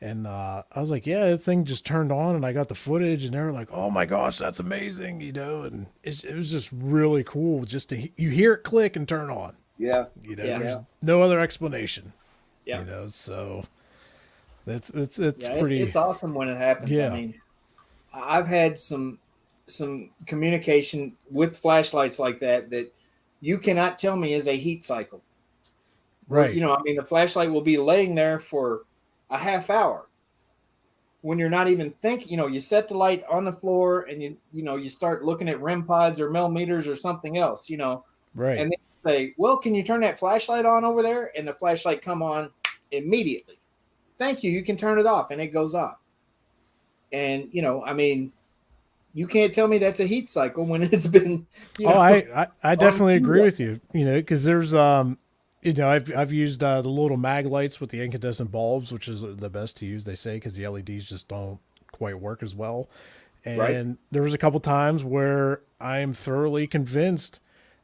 And I was like, yeah, that thing just turned on and I got the footage and they were like, oh my gosh, that's amazing, you know, and it was just really cool just to, you hear it click and turn on. Yeah. You know, there's no other explanation. Yeah. You know, so it's yeah, pretty. It's awesome when it happens. Yeah. I mean, I've had some communication with flashlights like that you cannot tell me is a heat cycle. Right. You know, I mean, the flashlight will be laying there for a half hour when you're not even thinking. You know, you set the light on the floor and you know you start looking at REM pods or millimeters or something else, you know, right, and they say, well, can you turn that flashlight on over there? And the flashlight come on immediately. Thank you, you can turn it off, and it goes off. And you know, I mean, you can't tell me that's a heat cycle when it's been, you know, I definitely agree with you, you know, because there's you know, I've used the little mag lights with the incandescent bulbs, which is the best to use, they say, because the LEDs just don't quite work as well. And there was a couple times where I am thoroughly convinced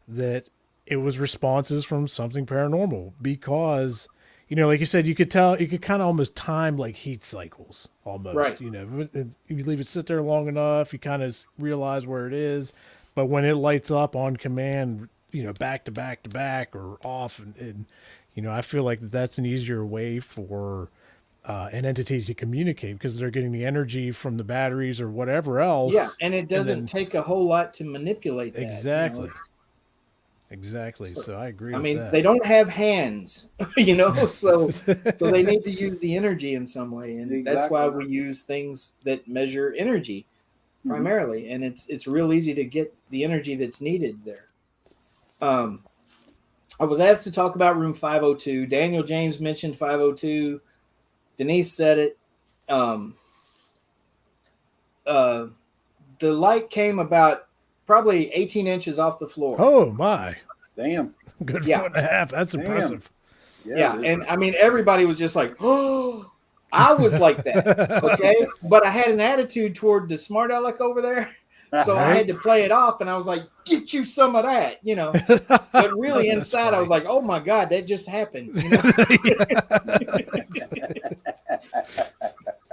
that it was responses from something paranormal because, you know, like you said, you could tell, you could kind of almost time like heat cycles almost, right. You know, if you leave it sit there long enough, you kind of realize where it is. But when it lights up on command, you know, back to back to back or off. And you know, I feel like that's an easier way for an entity to communicate because they're getting the energy from the batteries or whatever else. Yeah. And it doesn't take a whole lot to manipulate that. Exactly. You know? Exactly. So I agree. I with mean, that. they don't have hands, you know, so they need to use the energy in some way. And that's why we use things that measure energy primarily. And it's real easy to get the energy that's needed there. I was asked to talk about room 502. Daniel James mentioned 502. Denise said it. The light came about probably 18 inches off the floor. Oh my. Damn. Good foot and a half. That's impressive. Yeah. And I mean, everybody was just like, oh, I was like that. Okay. But I had an attitude toward the smart aleck over there. So I had to play it off, and I was like, "Get you some of that," you know. But really, inside, I was like, "Oh my God, that just happened." You know?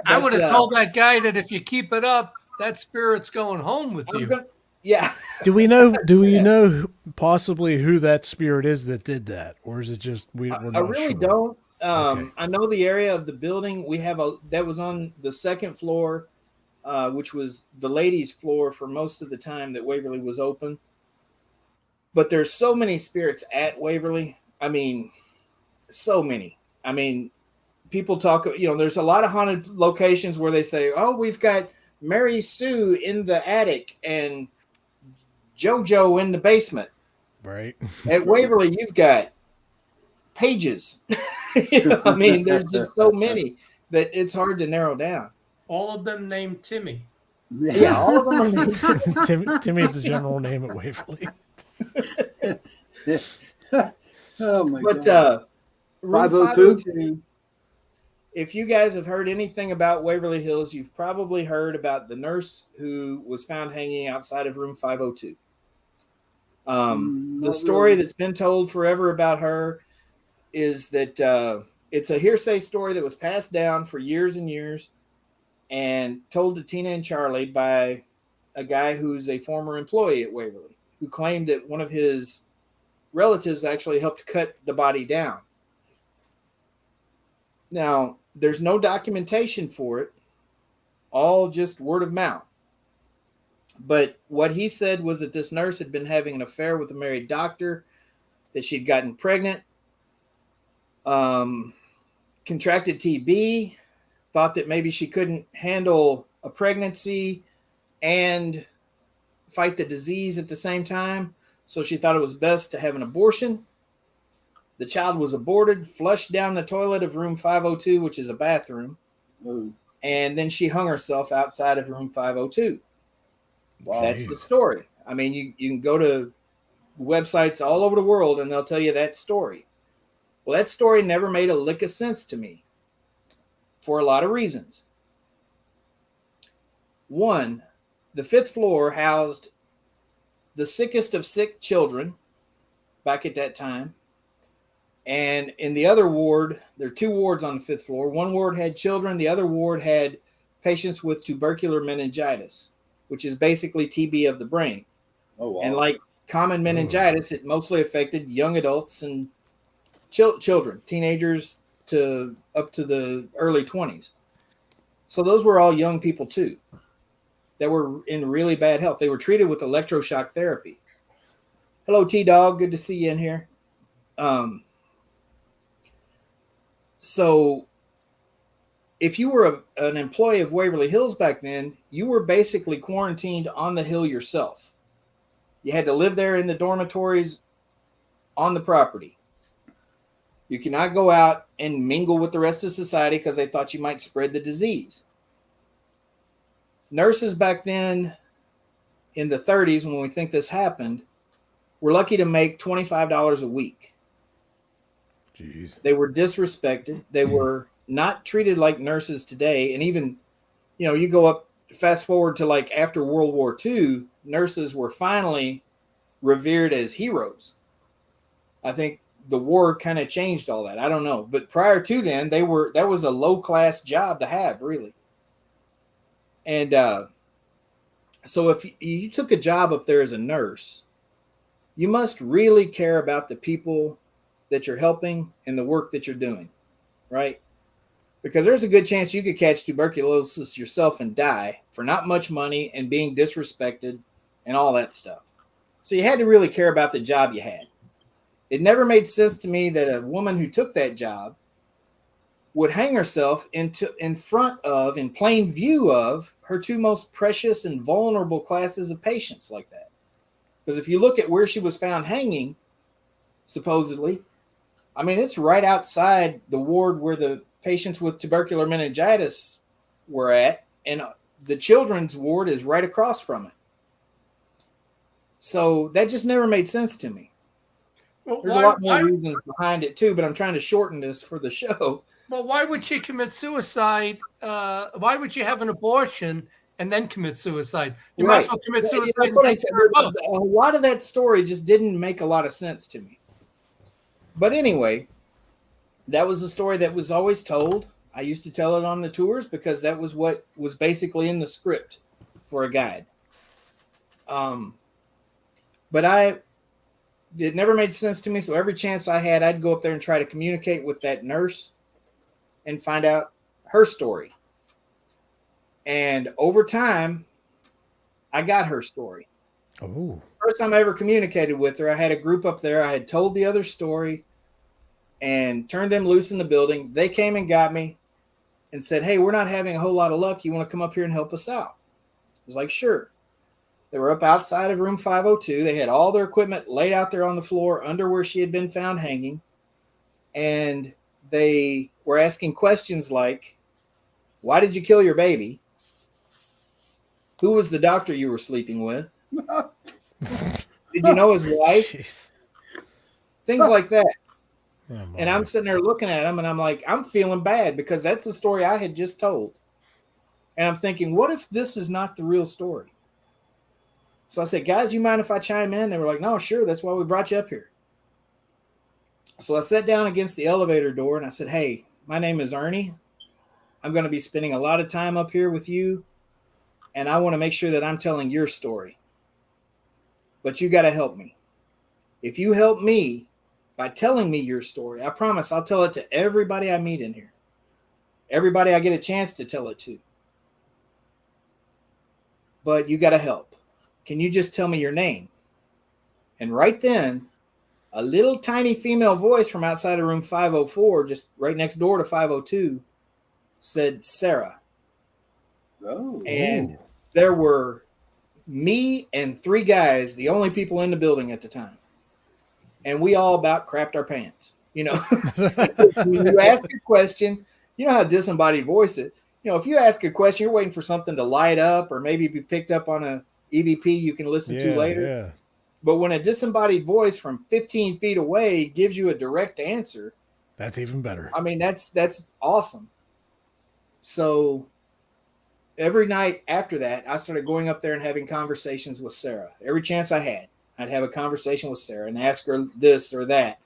I would have told that guy that if you keep it up, that spirit's going home with you. Yeah. Do we know possibly who that spirit is that did that, or is it just we're not I really sure? don't. Okay. I know the area of the building. We have that was on the second floor, which was the ladies' floor for most of the time that Waverly was open. But there's so many spirits at Waverly. I mean, so many. I mean, people talk, you know, there's a lot of haunted locations where they say, "Oh, we've got Mary Sue in the attic and JoJo in the basement." Right. At Waverly, you've got pages. You know, I mean, there's just so many that it's hard to narrow down. All of them named Timmy. Yeah, all of them are named Timmy's the general name at Waverly. Oh my But God. room 502? 502, if you guys have heard anything about Waverly Hills, you've probably heard about the nurse who was found hanging outside of room 502. The story that's been told forever about her is that it's a hearsay story that was passed down for years and years and told to Tina and Charlie by a guy who's a former employee at Waverly, who claimed that one of his relatives actually helped cut the body down. Now, there's no documentation for it, all just word of mouth. But what he said was that this nurse had been having an affair with a married doctor, that she'd gotten pregnant, contracted TB, thought that maybe she couldn't handle a pregnancy and fight the disease at the same time. So she thought it was best to have an abortion. The child was aborted, flushed down the toilet of room 502, which is a bathroom. Ooh. And then she hung herself outside of room 502. Wow. That's the story. I mean, you can go to websites all over the world and they'll tell you that story. Well, that story never made a lick of sense to me for a lot of reasons. One, the fifth floor housed the sickest of sick children back at that time. And in the other ward, there are two wards on the fifth floor. One ward had children. The other ward had patients with tubercular meningitis, which is basically TB of the brain. Oh, wow. And like common meningitis, it mostly affected young adults and children, teenagers to up to the early 20s. So those were all young people too that were in really bad health. They were treated with electroshock therapy. Hello, T-Dog. Good to see you in here. So if you were an employee of Waverly Hills back then, you were basically quarantined on the hill yourself. You had to live there in the dormitories on the property. You cannot go out and mingle with the rest of society because they thought you might spread the disease. Nurses back then in the 30s, when we think this happened, were lucky to make $25 a week. Jeez. They were disrespected. They were not treated like nurses today. And even, you know, you go up, fast forward to like after World War II, nurses were finally revered as heroes. I think the war kind of changed all that. I don't know. But prior to then, that was a low-class job to have, really. And so if you took a job up there as a nurse, you must really care about the people that you're helping and the work that you're doing, right? Because there's a good chance you could catch tuberculosis yourself and die for not much money and being disrespected and all that stuff. So you had to really care about the job you had. It never made sense to me that a woman who took that job would hang herself in front of, in plain view of, her two most precious and vulnerable classes of patients like that. Because if you look at where she was found hanging, supposedly, I mean, it's right outside the ward where the patients with tubercular meningitis were at, and the children's ward is right across from it. So that just never made sense to me. Well, There's a lot more reasons behind it too, but I'm trying to shorten this for the show. Well, why would she commit suicide? Why would she have an abortion and then commit suicide. You might as well commit suicide That's and what I'm take saying. care of both. A lot of that story just didn't make a lot of sense to me. But anyway, that was a story that was always told. I used to tell it on the tours because that was what was basically in the script for a guide. But it never made sense to me. So every chance I had, I'd go up there and try to communicate with that nurse and find out her story. And over time, I got her story. Oh. First time I ever communicated with her, I had a group up there. I had told the other story and turned them loose in the building. They came and got me and said, "Hey, we're not having a whole lot of luck. You want to come up here and help us out?" I was like, "Sure." They were up outside of room 502. They had all their equipment laid out there on the floor under where she had been found hanging. And they were asking questions like, "Why did you kill your baby? Who was the doctor you were sleeping with? Did you know his wife?" Jeez. Things like that. Oh, my. And I'm sitting there looking at them and I'm like, I'm feeling bad because that's the story I had just told. And I'm thinking, what if this is not the real story? So I said, "Guys, you mind if I chime in?" They were like, "No, sure. That's why we brought you up here." So I sat down against the elevator door and I said, "Hey, my name is Ernie. I'm going to be spending a lot of time up here with you. And I want to make sure that I'm telling your story. But you got to help me. If you help me by telling me your story, I promise I'll tell it to everybody I meet in here. Everybody I get a chance to tell it to. But you got to help. Can you just tell me your name?" And right then, a little tiny female voice from outside of room 504, just right next door to 502, said, "Sarah." Oh. And there were me and 3 guys, the only people in the building at the time. And we all about crapped our pants. You know, when you ask a question, you know how disembodied voice it. You know, if you ask a question, you're waiting for something to light up or maybe be picked up on a EVP you can listen to later. Yeah. But when a disembodied voice from 15 feet away gives you a direct answer, That's even better. I mean, that's awesome. So every night after that, I started going up there and having conversations with Sarah. Every chance I had, I'd have a conversation with Sarah and ask her this or that.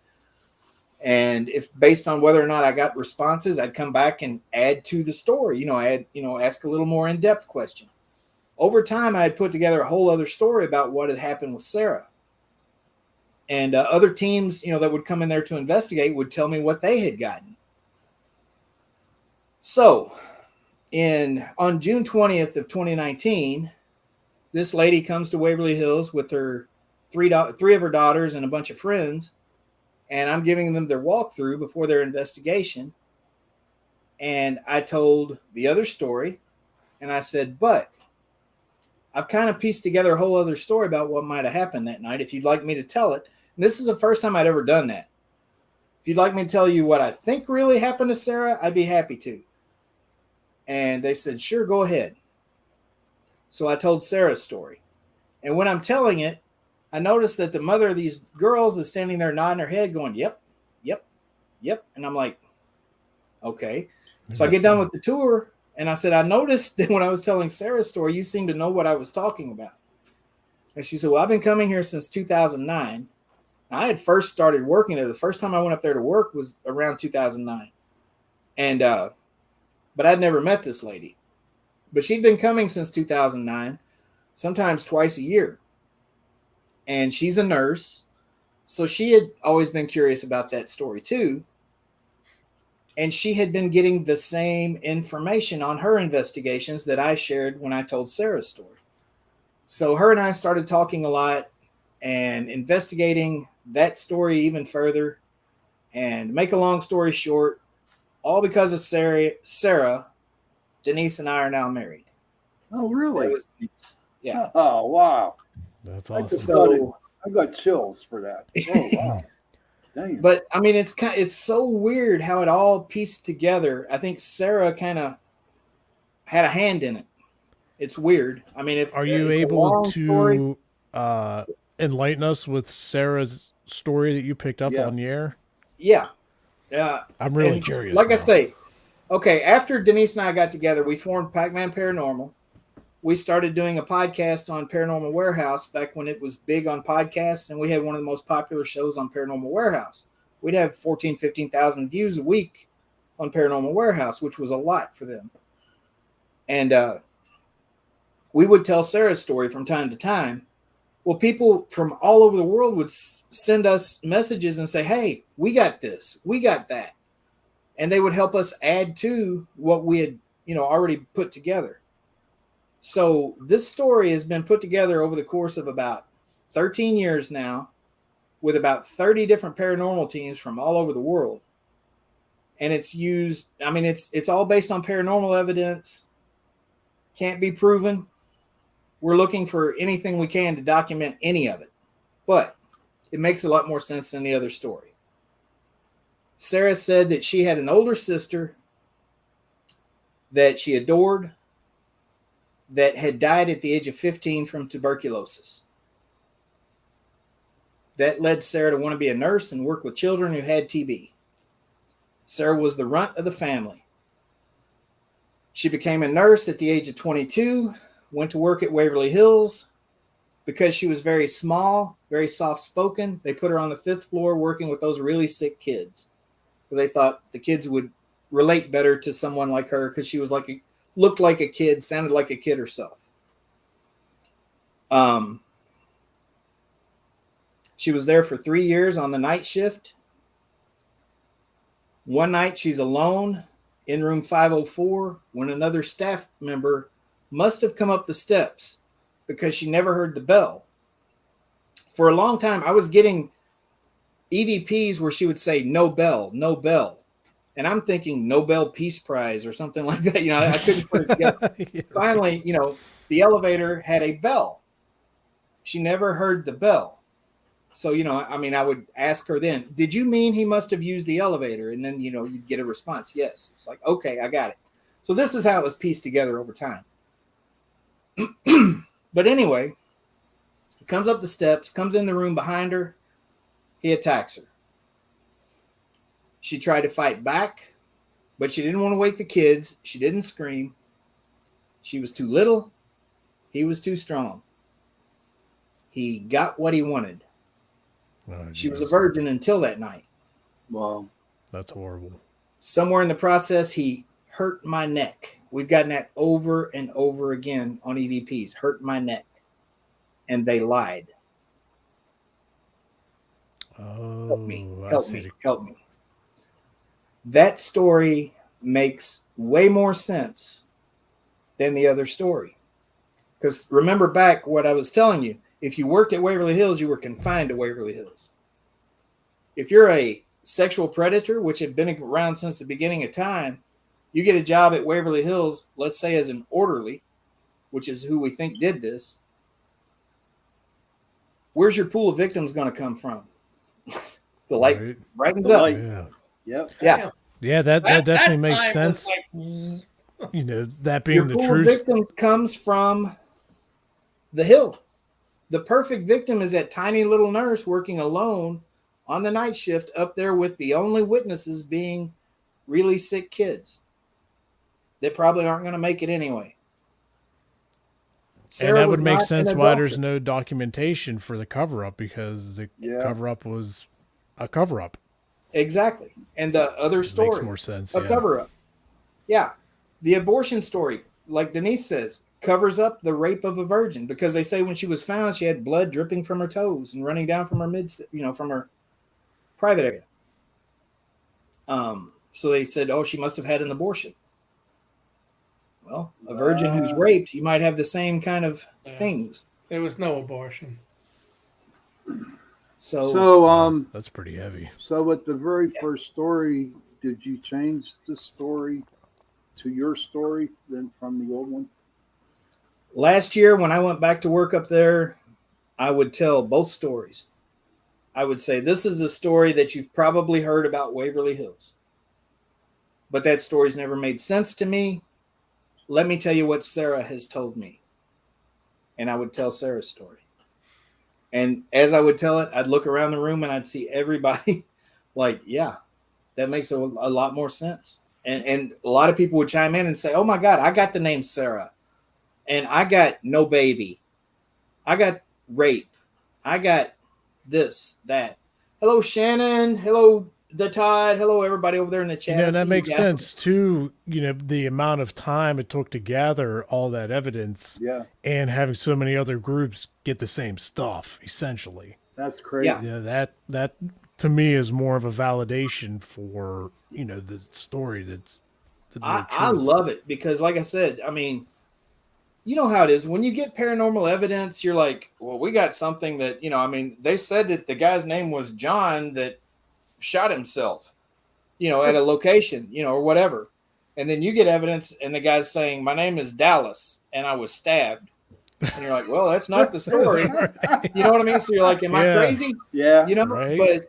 And if based on whether or not I got responses, I'd come back and add to the story. Ask a little more in-depth question. Over time, I had put together a whole other story about what had happened with Sarah. And other teams, that would come in there to investigate would tell me what they had gotten. So on June 20th of 2019, this lady comes to Waverly Hills with her three of her daughters and a bunch of friends. And I'm giving them their walkthrough before their investigation. And I told the other story. And I said, but I've kind of pieced together a whole other story about what might have happened that night. If you'd like me to tell it. And this is the first time I'd ever done that. If you'd like me to tell you what I think really happened to Sarah, I'd be happy to. And they said, sure, go ahead. So I told Sarah's story. And when I'm telling it, I noticed that the mother of these girls is standing there nodding her head going, yep, yep, yep. And I'm like, okay. So I get done with the tour and I said, I noticed that when I was telling Sarah's story, you seemed to know what I was talking about. And she said, well, I've been coming here since 2009. I had first started working there. The first time I went up there to work was around 2009. And, but I'd never met this lady. But she'd been coming since 2009, sometimes twice a year. And she's a nurse. So she had always been curious about that story too. And she had been getting the same information on her investigations that I shared when I told Sarah's story. So her and I started talking a lot and investigating that story even further. And make a long story short, all because of Sarah, Denise and I are now married. Oh, really? Yeah. Oh, wow. That's I awesome. I got chills for that. Oh, wow. Damn. But I mean, it's so weird how it all pieced together. I think Sarah kind of had a hand in it. It's weird. I mean, Are you able to enlighten us with Sarah's story that you picked up on the air? Yeah. I'm really curious. Like now. I say, okay, after Denise and I got together, we formed Packman Paranormal. we started doing a podcast on Paranormal Warehouse back when it was big on podcasts, and we had one of the most popular shows on Paranormal Warehouse. We'd have 15,000 views a week on Paranormal Warehouse, which was a lot for them. And we would tell Sarah's story from time to time. Well, people from all over the world would send us messages and say, hey, we got this, we got that. And they would help us add to what we had, already put together. So this story has been put together over the course of about 13 years now with about 30 different paranormal teams from all over the world. And it's used, it's all based on paranormal evidence. Can't be proven. We're looking for anything we can to document any of it. But it makes a lot more sense than the other story. Sarah said that she had an older sister that she adored that had died at the age of 15 from tuberculosis. That led Sarah to want to be a nurse and work with children who had TB. Sarah was the runt of the family. She became a nurse at the age of 22, went to work at Waverly Hills. Because she was very small, very soft-spoken, they put her on the 5th floor working with those really sick kids. Because they thought the kids would relate better to someone like her because she was looked like a kid, sounded like a kid herself. She was there for 3 years on the night shift. One night she's alone in room 504 when another staff member must have come up the steps because she never heard the bell. For a long time, I was getting EVPs where she would say, no bell, no bell. And I'm thinking Nobel Peace Prize or something like that. I couldn't put it together. Finally, the elevator had a bell. She never heard the bell. So, I would ask her then, did you mean he must have used the elevator? And then, you'd get a response. Yes. It's like, okay, I got it. So this is how it was pieced together over time. But anyway, he comes up the steps, comes in the room behind her. He attacks her. She tried to fight back, but she didn't want to wake the kids. She didn't scream. She was too little. He was too strong. He got what he wanted. She was a virgin until that night. Wow. That's horrible. Somewhere in the process, he hurt my neck. We've gotten that over and over again on EVPs. Hurt my neck. And they lied. Oh, Help me. That story makes way more sense than the other story. Because remember back what I was telling you. If you worked at Waverly Hills, you were confined to Waverly Hills. If you're a sexual predator, which had been around since the beginning of time, you get a job at Waverly Hills, let's say as an orderly, which is who we think did this. Where's your pool of victims going to come from? The light brightens up. Yeah. Yep. Yeah. Yeah, that definitely makes sense. That being Your the pool truth. of victims comes from the hill. The perfect victim is that tiny little nurse working alone on the night shift up there with the only witnesses being really sick kids. They probably aren't going to make it anyway. And that would make sense why there's no documentation for the cover-up, because the cover-up was a cover-up. Exactly. And the other story makes more sense. A cover-up. Yeah. The abortion story, like Denise says, covers up the rape of a virgin, because they say when she was found, she had blood dripping from her toes and running down from her from her private area. So they said, oh, she must have had an abortion. Well, a virgin who's raped, you might have the same kind of things. There was no abortion. So that's pretty heavy. So with the very first story, did you change the story to your story than from the old one? Last year, when I went back to work up there, I would tell both stories. I would say, this is a story that you've probably heard about Waverly Hills, but that story's never made sense to me. Let me tell you what Sarah has told me. And I would tell Sarah's story. And as I would tell it, I'd look around the room and I'd see everybody like, yeah, that makes a lot more sense. And a lot of people would chime in and say, oh my God, I got the name Sarah. And I got no baby. I got rape. I got this, that. Hello, Shannon. Hello, the Todd. Hello, everybody over there in the chat. And that makes sense too. The amount of time it took to gather all that evidence, Yeah, and having so many other groups get the same stuff, essentially. that's crazy. Yeah, that to me is more of a validation for the story that's the real I truth. love it because, like I said, I mean, you know how it is when you get paranormal evidence. You're like, well, we got something that I mean, they said that the guy's name was John that shot himself, at a location, or whatever. And then you get evidence, and the guy's saying, "My name is Dallas, and I was stabbed." And you're like, well, that's not the story. You know what I mean? So you're like, am I crazy? Yeah. Right. But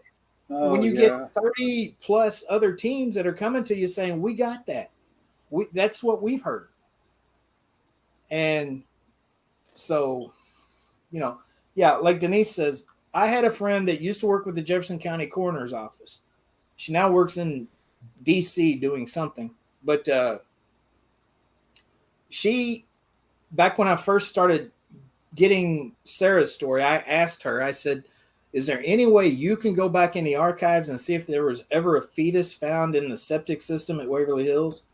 Oh, when you yeah. get 30 plus other teams that are coming to you saying, we got that. That's what we've heard. And so, yeah, like Denise says, I had a friend that used to work with the Jefferson County Coroner's Office. She now works in D.C. doing something. But she, back when I first started getting Sarah's story, I asked her, I said, is there any way you can go back in the archives and see if there was ever a fetus found in the septic system at Waverly Hills?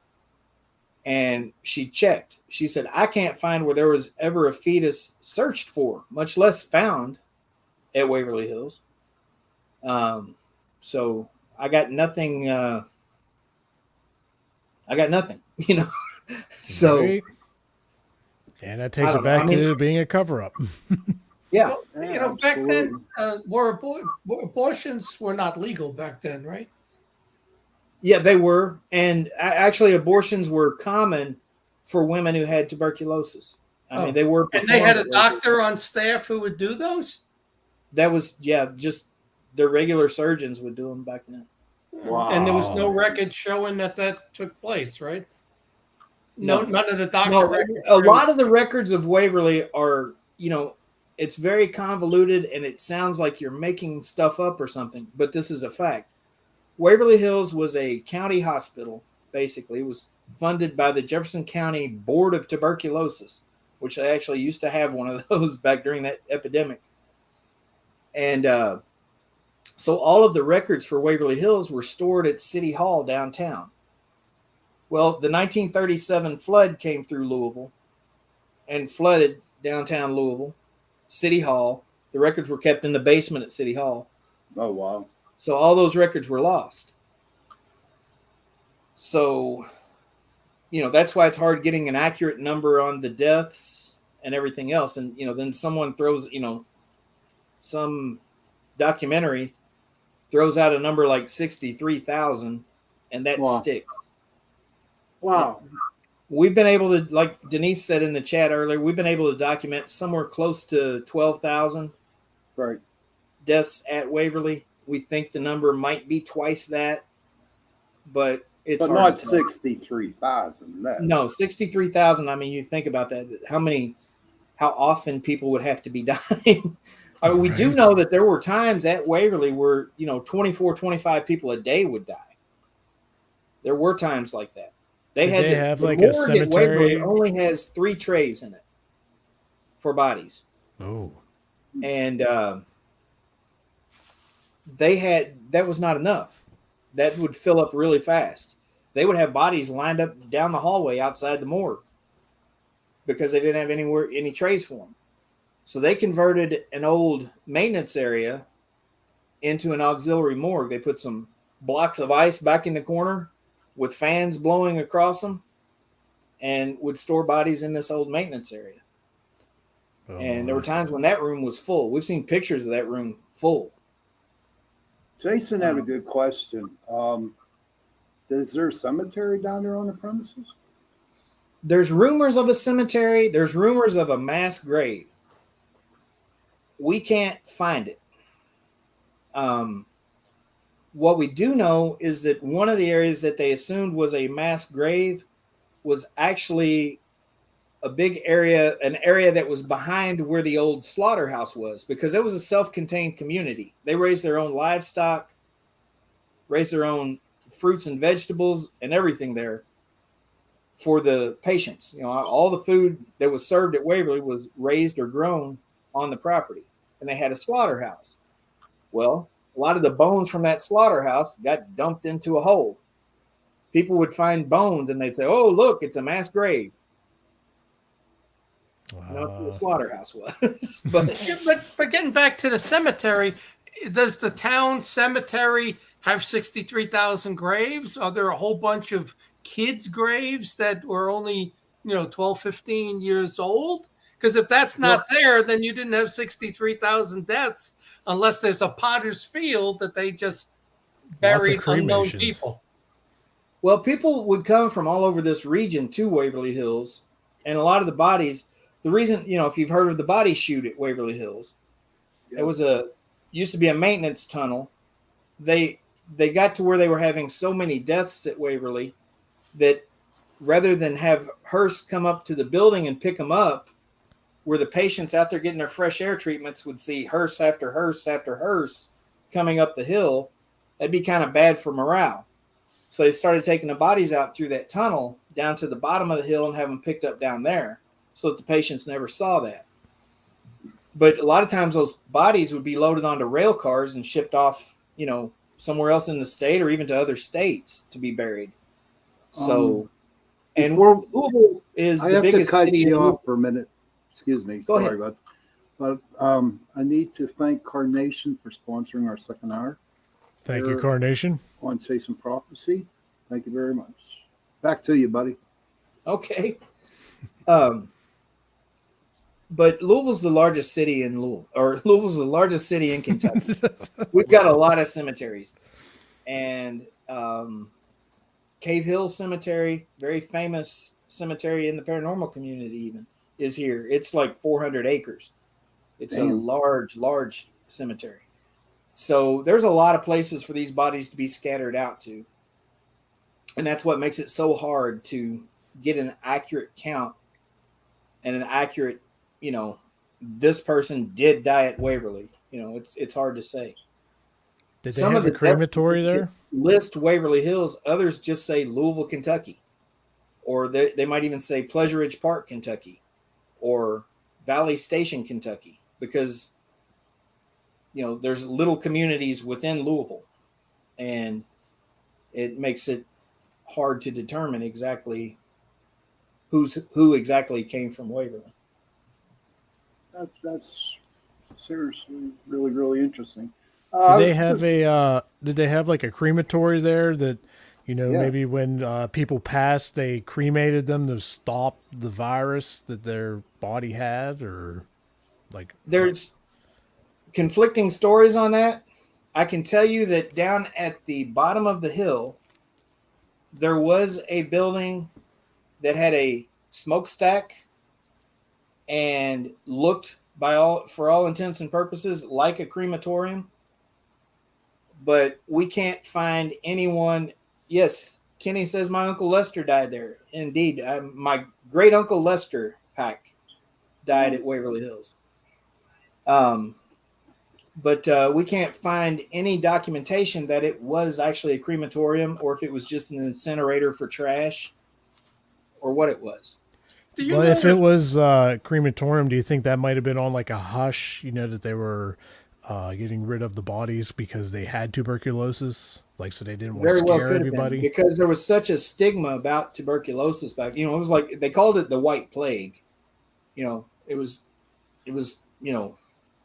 And she checked. She said, I can't find where there was ever a fetus searched for, much less found at Waverly Hills. So I got nothing. So. Right. And that takes it back to being a cover-up. Yeah. Well, back then, abortions were not legal back then, right? Yeah, they were. And actually, abortions were common for women who had tuberculosis. I mean, they were. And they had a doctor on staff who would do those? That was, just the regular surgeons would do them back then. Wow. And there was no record showing that took place, right? No, none of the doctor records. A lot of the records of Waverly are, it's very convoluted and it sounds like you're making stuff up or something, but this is a fact. Waverly Hills was a county hospital, basically. It was funded by the Jefferson County Board of Tuberculosis, which they actually used to have one of those back during that epidemic. And so all of the records for Waverly Hills were stored at City Hall downtown. Well, the 1937 flood came through Louisville and flooded downtown Louisville, City Hall. The records were kept in the basement at City Hall. Oh, wow. So all those records were lost. So, that's why it's hard getting an accurate number on the deaths and everything else. And, then someone throws, some documentary throws out a number like 63,000 and that sticks. Wow. We've been able to, like Denise said in the chat earlier, we've been able to document somewhere close to 12,000 deaths at Waverly. We think the number might be twice that, but it's hard not to tell. 63,000. No, 63,000. I mean, you think about that. How often people would have to be dying. I mean, we do know that there were times at Waverly where, 24, 25 people a day would die. There were times like that. They have like a cemetery. Only has 3 trays in it for bodies. Oh. And that was not enough. That would fill up really fast. They would have bodies lined up down the hallway outside the morgue because they didn't have any trays for them. So they converted an old maintenance area into an auxiliary morgue. They put some blocks of ice back in the corner with fans blowing across them and would store bodies in this old maintenance area. Oh. And there were times when that room was full. We've seen pictures of that room full. Jason had a good question. Is there a cemetery down there on the premises? There's rumors of a cemetery. There's rumors of a mass grave. We can't find it. What we do know is that one of the areas that they assumed was a mass grave was actually a big area, an area that was behind where the old slaughterhouse was, because it was a self-contained community. They raised their own livestock, raised their own fruits and vegetables and everything there. for the patients. You know, all the food that was served at Waverly was raised or grown on the property, and they had a slaughterhouse. Well, a lot of the bones from that slaughterhouse got dumped into a hole. People would find bones and they'd say, "Oh, look, it's a mass grave." No, the slaughterhouse was. But getting back to the cemetery, does the town cemetery have 63,000 graves? Are there a whole bunch of kids' graves that were only 12, 15 years old? Because if that's not there, then you didn't have 63,000 deaths unless there's a potter's field that they just buried unknown people. Well, people would come from all over this region to Waverly Hills, and a lot of the bodies, the reason, if you've heard of the body chute at Waverly Hills, it was used to be a maintenance tunnel. They got to where they were having so many deaths at Waverly that rather than have hearse come up to the building and pick them up, where the patients out there getting their fresh air treatments would see hearse after hearse after hearse coming up the hill, that'd be kind of bad for morale. So they started taking the bodies out through that tunnel down to the bottom of the hill and have them picked up down there so that the patients never saw that. But a lot of times those bodies would be loaded onto rail cars and shipped off, somewhere else in the state or even to other states to be buried. So, and Louisville is the biggest city. I have to cut you off for a minute. Excuse me. Sorry about that. But I need to thank Carnation for sponsoring our second hour. Thank you, Carnation. On Chasing Prophecy. Thank you very much. Back to you, buddy. Okay. But Louisville's the largest city in Louisville's the largest city in Kentucky. We've got a lot of cemeteries. And Cave Hill Cemetery, very famous cemetery in the paranormal community even, is here. It's like 400 acres. It's a large cemetery. So there's a lot of places for these bodies to be scattered out to. And that's what makes it so hard to get an accurate count and an accurate, this person did die at Waverly. It's hard to say. Did they have a crematory there? List Waverly Hills. Others just say Louisville, Kentucky. Or they might even say Pleasure Ridge Park, Kentucky. Or Valley Station, Kentucky. Because there's little communities within Louisville, and it makes it hard to determine exactly who exactly came from Waverly. That's seriously really, really interesting. Did they have like a crematory there that, maybe when people passed, they cremated them to stop the virus that their body had, or like there's conflicting stories on that. I can tell you that down at the bottom of the hill, there was a building that had a smokestack and looked for all intents and purposes like a crematorium. But we can't find anyone. Yes, Kenny says my Uncle Lester died there. Indeed, my great Uncle Lester Pack died at Waverly Hills. But we can't find any documentation that it was actually a crematorium or if it was just an incinerator for trash or what it was. Well, if it was crematorium, do you think that might have been on like a hush, that they were getting rid of the bodies because they had tuberculosis? Like, so they didn't want to scare everybody? Because there was such a stigma about tuberculosis back. It was like they called it the white plague. It was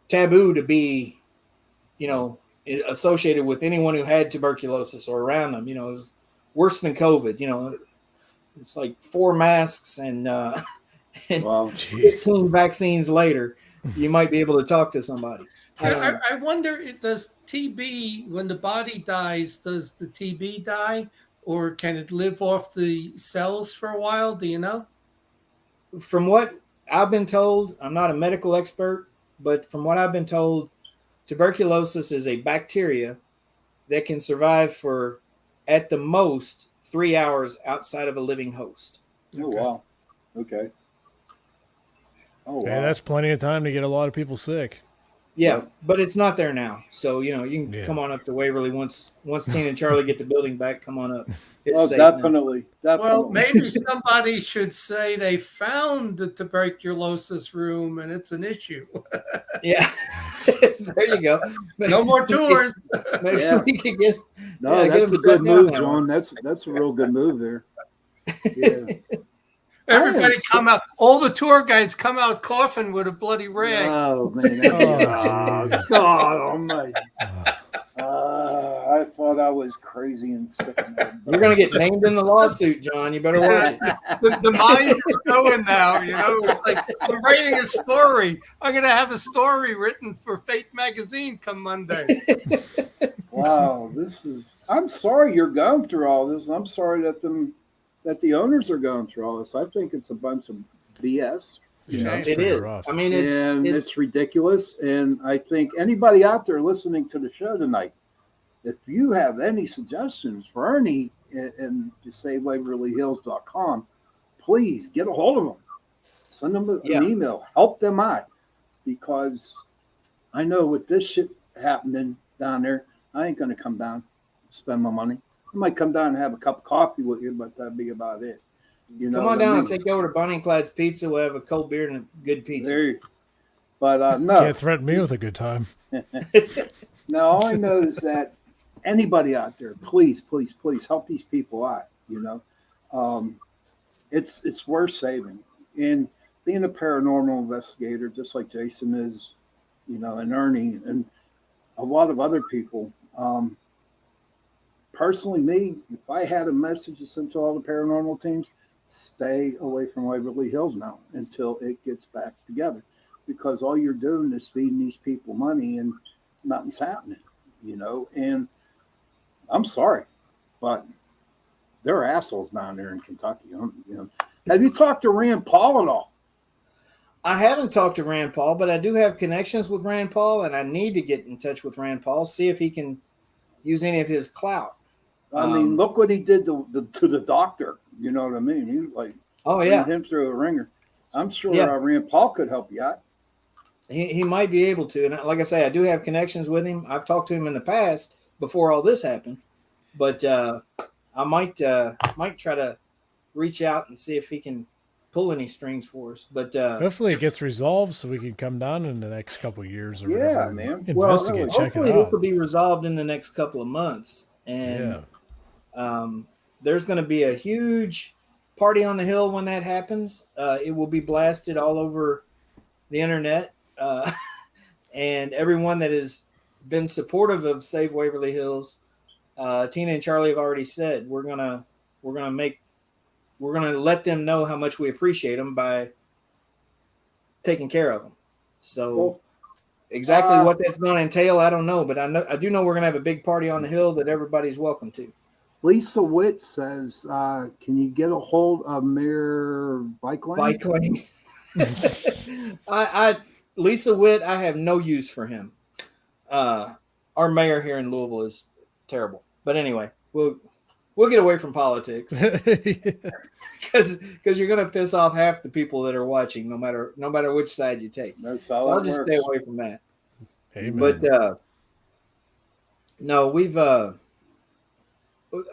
taboo to be associated with anyone who had tuberculosis or around them. It was worse than COVID. It's like 4 masks and 15 vaccines later, you might be able to talk to somebody. I wonder, does TB, when the body dies, does the TB die, or can it live off the cells for a while? Do you know? From what I've been told, I'm not a medical expert, but from what I've been told, tuberculosis is a bacteria that can survive for, at the most, 3 hours outside of a living host. Oh, wow. Okay. Oh, wow. That's plenty of time to get a lot of people sick. Yeah, but it's not there now. So, you can come on up to Waverly once Tina and Charlie get the building back. Come on up. It's safe definitely. Well, maybe somebody should say they found the tuberculosis room and it's an issue. Yeah. There you go. No more tours. Maybe we could get. No, that's a good move, John. That's a real good move there. Yeah. Everybody come out. All the tour guides come out coughing with a bloody rag. Oh, man. God almighty. I thought I was crazy and sick. You're going to get named in the lawsuit, John. You better watch it. The mind's going now. It's like I'm writing a story. I'm going to have a story written for Fate magazine come Monday. Wow. I'm sorry you're going through all this. I'm sorry that the owners are going through all this. I think it's a bunch of BS. Yeah, it is. Rough. I mean, it's ridiculous. And I think anybody out there listening to the show tonight, if you have any suggestions for Ernie and to say WaverlyHills.com, please get a hold of them. Send them an email. Help them out. Because I know with this shit happening down there, I ain't going to come down, spend my money. I might come down and have a cup of coffee with you, but that'd be about it. Come on down and take you over to Bonnie and Clyde's Pizza. We'll have a cold beer and a good pizza. But no. Can't threaten me with a good time. No, all I know is that anybody out there, please help these people out. It's worth saving. And being a paranormal investigator, just like Jason is, and Ernie and a lot of other people, personally, me, if I had a message to send to all the paranormal teams, stay away from Waverly Hills now until it gets back together, because all you're doing is feeding these people money and nothing's happening, and I'm sorry, but they're assholes down there in Kentucky. Have you talked to Rand Paul at all? I haven't talked to Rand Paul, but I do have connections with Rand Paul, and I need to get in touch with Rand Paul, see if he can use any of his clout. I mean, look what he did to the doctor. You know what I mean? He put him through a ringer. I'm sure Rand Paul could help you out. He might be able to. And like I say, I do have connections with him. I've talked to him in the past before all this happened, but I might try to reach out and see if he can pull any strings for us. But hopefully it gets resolved so we can come down in the next couple of years. Or whatever, man. Investigate, check it out. Hopefully this will be resolved in the next couple of months. And there's going to be a huge party on the hill when that happens. It will be blasted all over the internet. And everyone that has been supportive of Save Waverly Hills, Tina and Charlie have already said we're gonna let them know how much we appreciate them by taking care of them. So exactly what that's going to entail, I don't know, but I do know we're going to have a big party on the hill that everybody's welcome to. Lisa Witt says, can you get a hold of Mayor Bike Lane? Lisa Witt, I have no use for him. Our mayor here in Louisville is terrible. But anyway, we'll get away from politics because you're going to piss off half the people that are watching, no matter which side you take. So I'll just stay away from that. Amen. But no, we've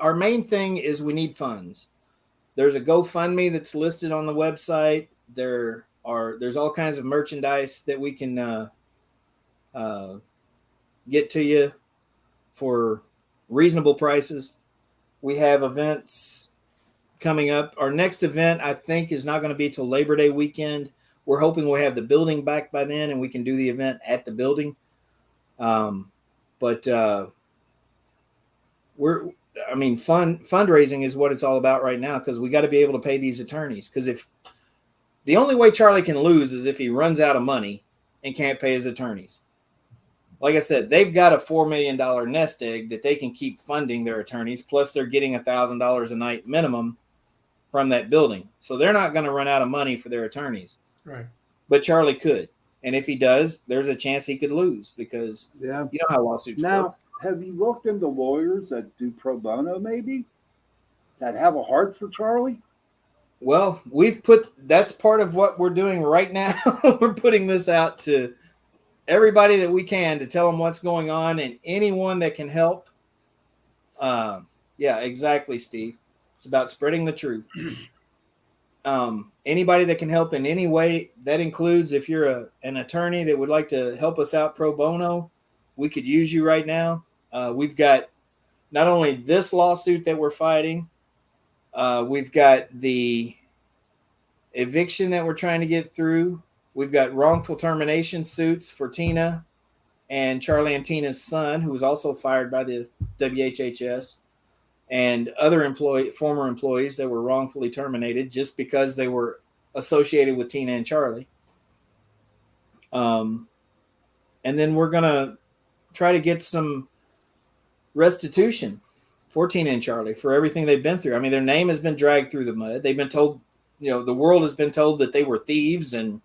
our main thing is we need funds. There's a GoFundMe that's listed on the website. There's all kinds of merchandise that we can get to you for reasonable prices. We have events coming up. Our next event, I think, is not going to be till Labor Day weekend. We're hoping we'll have the building back by then and we can do the event at the building. Fundraising is what it's all about right now, because we got to be able to pay these attorneys. Because if the only way Charlie can lose is if he runs out of money and can't pay his attorneys. Like I said, they've got a $4 million nest egg that they can keep funding their attorneys. Plus they're getting $1,000 a night minimum from that building. So they're not going to run out of money for their attorneys. Right. But Charlie could. And if he does, there's a chance he could lose, because you know how lawsuits work. Have you looked into lawyers that do pro bono, maybe, that have a heart for Charlie? Well, that's part of what we're doing right now. We're putting this out to everybody that we can to tell them what's going on, and anyone that can help. Yeah, exactly, Steve. It's about spreading the truth. Anybody that can help in any way, that includes if you're an attorney that would like to help us out pro bono, we could use you right now. We've got not only this lawsuit that we're fighting, we've got the eviction that we're trying to get through. We've got wrongful termination suits for Tina and Charlie and Tina's son, who was also fired by the WHHS, and other former employees that were wrongfully terminated just because they were associated with Tina and Charlie. And then we're going to try to get some restitution for Tina and Charlie for everything they've been through. I mean, their name has been dragged through the mud. They've been told, the world has been told that they were thieves and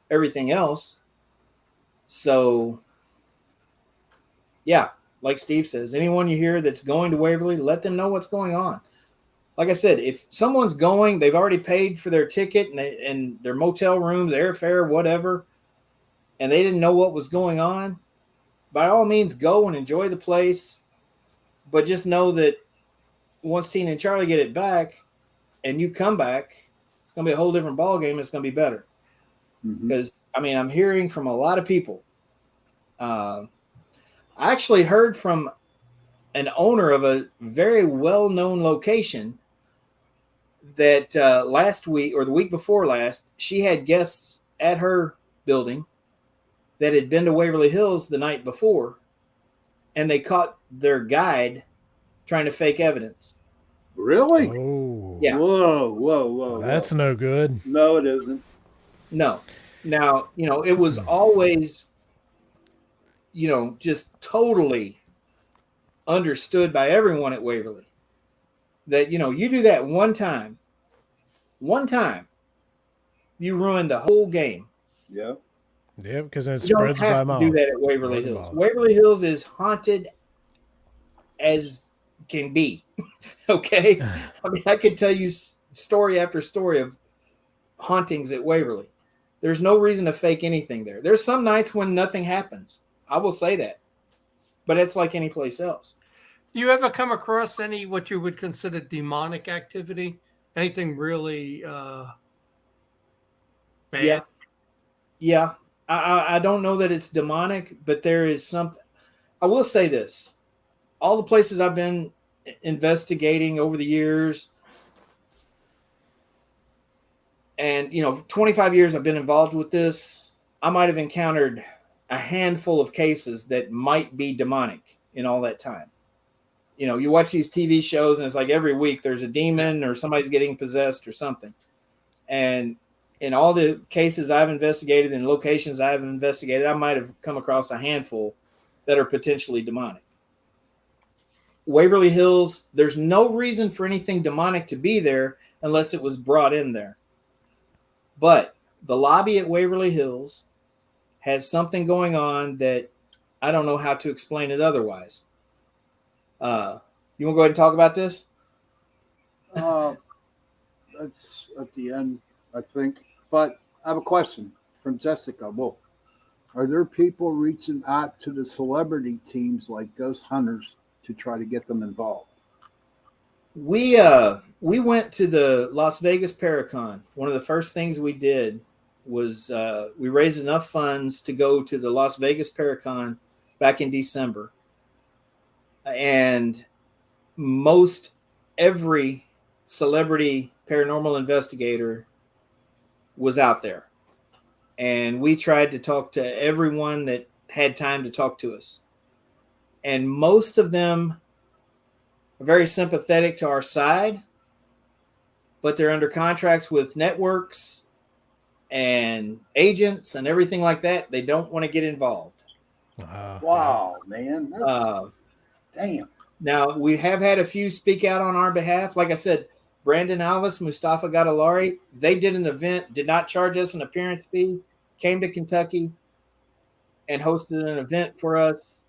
everything else. So, yeah, like Steve says, anyone you hear that's going to Waverly, let them know what's going on. Like I said, if someone's going, they've already paid for their ticket and their motel rooms, airfare, whatever, and they didn't know what was going on, by all means, go and enjoy the place. But just know that once Tina and Charlie get it back and you come back, it's going to be a whole different ballgame. It's going to be better. Because, I'm hearing from a lot of people. I actually heard from an owner of a very well-known location that last week or the week before last, she had guests at her building that had been to Waverly Hills the night before, and they caught their guide trying to fake evidence. Really? Oh. Yeah. Whoa. That's no good. No, it isn't. No. Now, it was always, just totally understood by everyone at Waverly that, you do that one time, you ruined the whole game. Yeah. Yeah, because it You don't spreads by have to mouth. do that at Waverly Hills. Waverly Hills is haunted as can be. Okay? I could tell you story after story of hauntings at Waverly. There's no reason to fake anything there. There's some nights when nothing happens. I will say that. But it's like any place else. You ever come across any what you would consider demonic activity? Anything really bad? Yeah. I don't know that it's demonic, but there is something. I will say this. All the places I've been investigating over the years, and 25 years I've been involved with this, I might have encountered a handful of cases that might be demonic in all that time. You watch these TV shows and it's like every week there's a demon or somebody's getting possessed or something. And in all the cases I've investigated and locations I've investigated, I might have come across a handful that are potentially demonic. Waverly Hills, there's no reason for anything demonic to be there unless it was brought in there. But the lobby at Waverly Hills has something going on that I don't know how to explain it otherwise. You want to go ahead and talk about this? That's at the end, I think. But I have a question from Jessica Wolf. Are there people reaching out to the celebrity teams like Ghost Hunters to try to get them involved? We went to the Las Vegas Paracon. One of the first things we did was we raised enough funds to go to the Las Vegas Paracon back in December. And most every celebrity paranormal investigator was out there. And we tried to talk to everyone that had time to talk to us. And most of them are very sympathetic to our side, but they're under contracts with networks and agents and everything like that. They don't want to get involved. Wow, man. That's, damn. Now, we have had a few speak out on our behalf. Like I said, Brandon Alvis, Mustafa Gadalari, they did an event, did not charge us an appearance fee, came to Kentucky and hosted an event for us.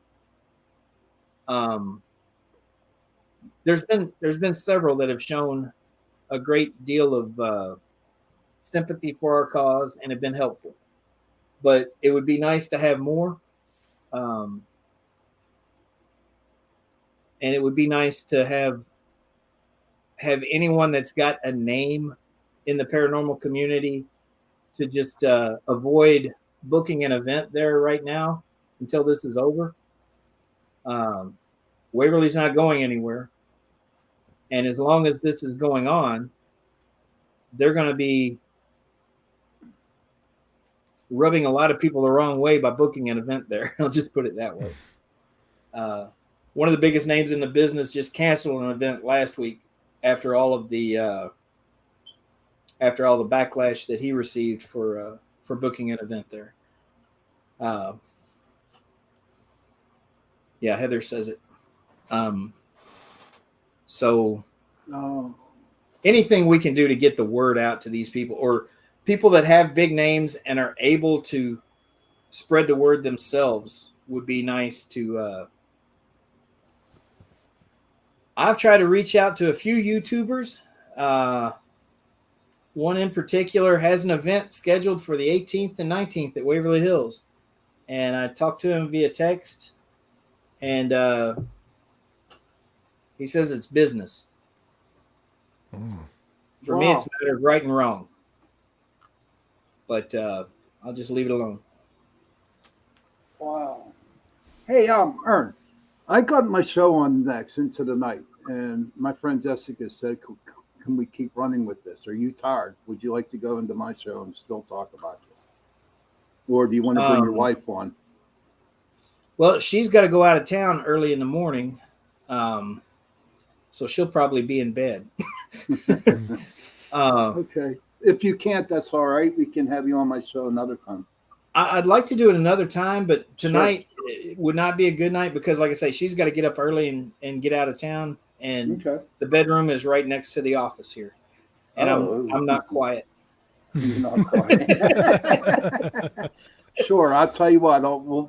There's been several that have shown a great deal of sympathy for our cause and have been helpful. but it would be nice to have more. And it would be nice to have anyone that's got a name in the paranormal community to just avoid booking an event there right now until this is over. Waverly's not going anywhere. And as long as this is going on, they're going to be rubbing a lot of people the wrong way by booking an event there. I'll just put it that way. One of the biggest names in the business just canceled an event last week after all the backlash that he received for booking an event there. Yeah, Heather says it. So anything we can do to get the word out to these people, or people that have big names and are able to spread the word themselves, would be nice to. I've tried to reach out to a few YouTubers. One in particular has an event scheduled for the 18th and 19th at Waverly Hills. And I talked to him via text, and he says it's business. For me, it's a matter of right and wrong. But I'll just leave it alone. Wow. Hey, Ern, I got my show on next into the night, and my friend Jessica said, can we keep running with this? Are you tired? Would you like to go into my show and still talk about this? Or do you want to bring your wife on? Well, she's got to go out of town early in the morning, so she'll probably be in bed. Okay. If you can't, that's all right. We can have you on my show another time. I'd like to do it another time, but tonight it would not be a good night because, like I say, she's got to get up early and get out of town. And the bedroom is right next to the office here. And I'm not quiet. You're not quiet. Sure. I'll tell you what,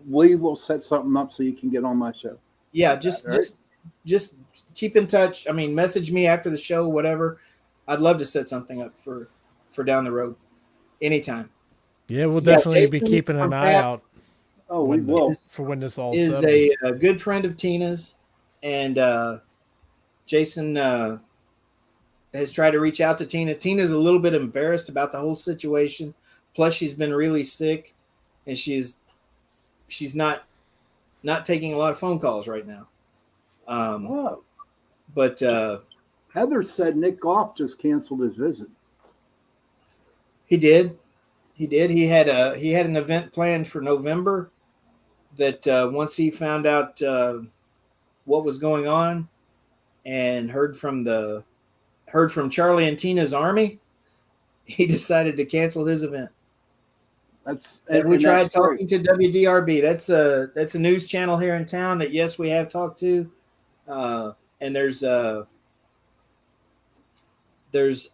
we will set something up so you can get on my show. Yeah, just keep in touch. I mean, message me after the show, whatever. I'd love to set something up for down the road anytime. Yeah, we'll definitely be keeping an eye out. Oh, we will. For when this all is settles. a good friend of Tina's, and Jason has tried to reach out to Tina. Tina's a little bit embarrassed about the whole situation. Plus, she's been really sick, and she's not taking a lot of phone calls right now. But Heather said Nick Goff just canceled his visit. He did. He had an event planned for November that once he found out what was going on and heard from Charlie and Tina's army, he decided to cancel his event. We tried talking to WDRB. That's a news channel here in town that, yes, we have talked to. And there's a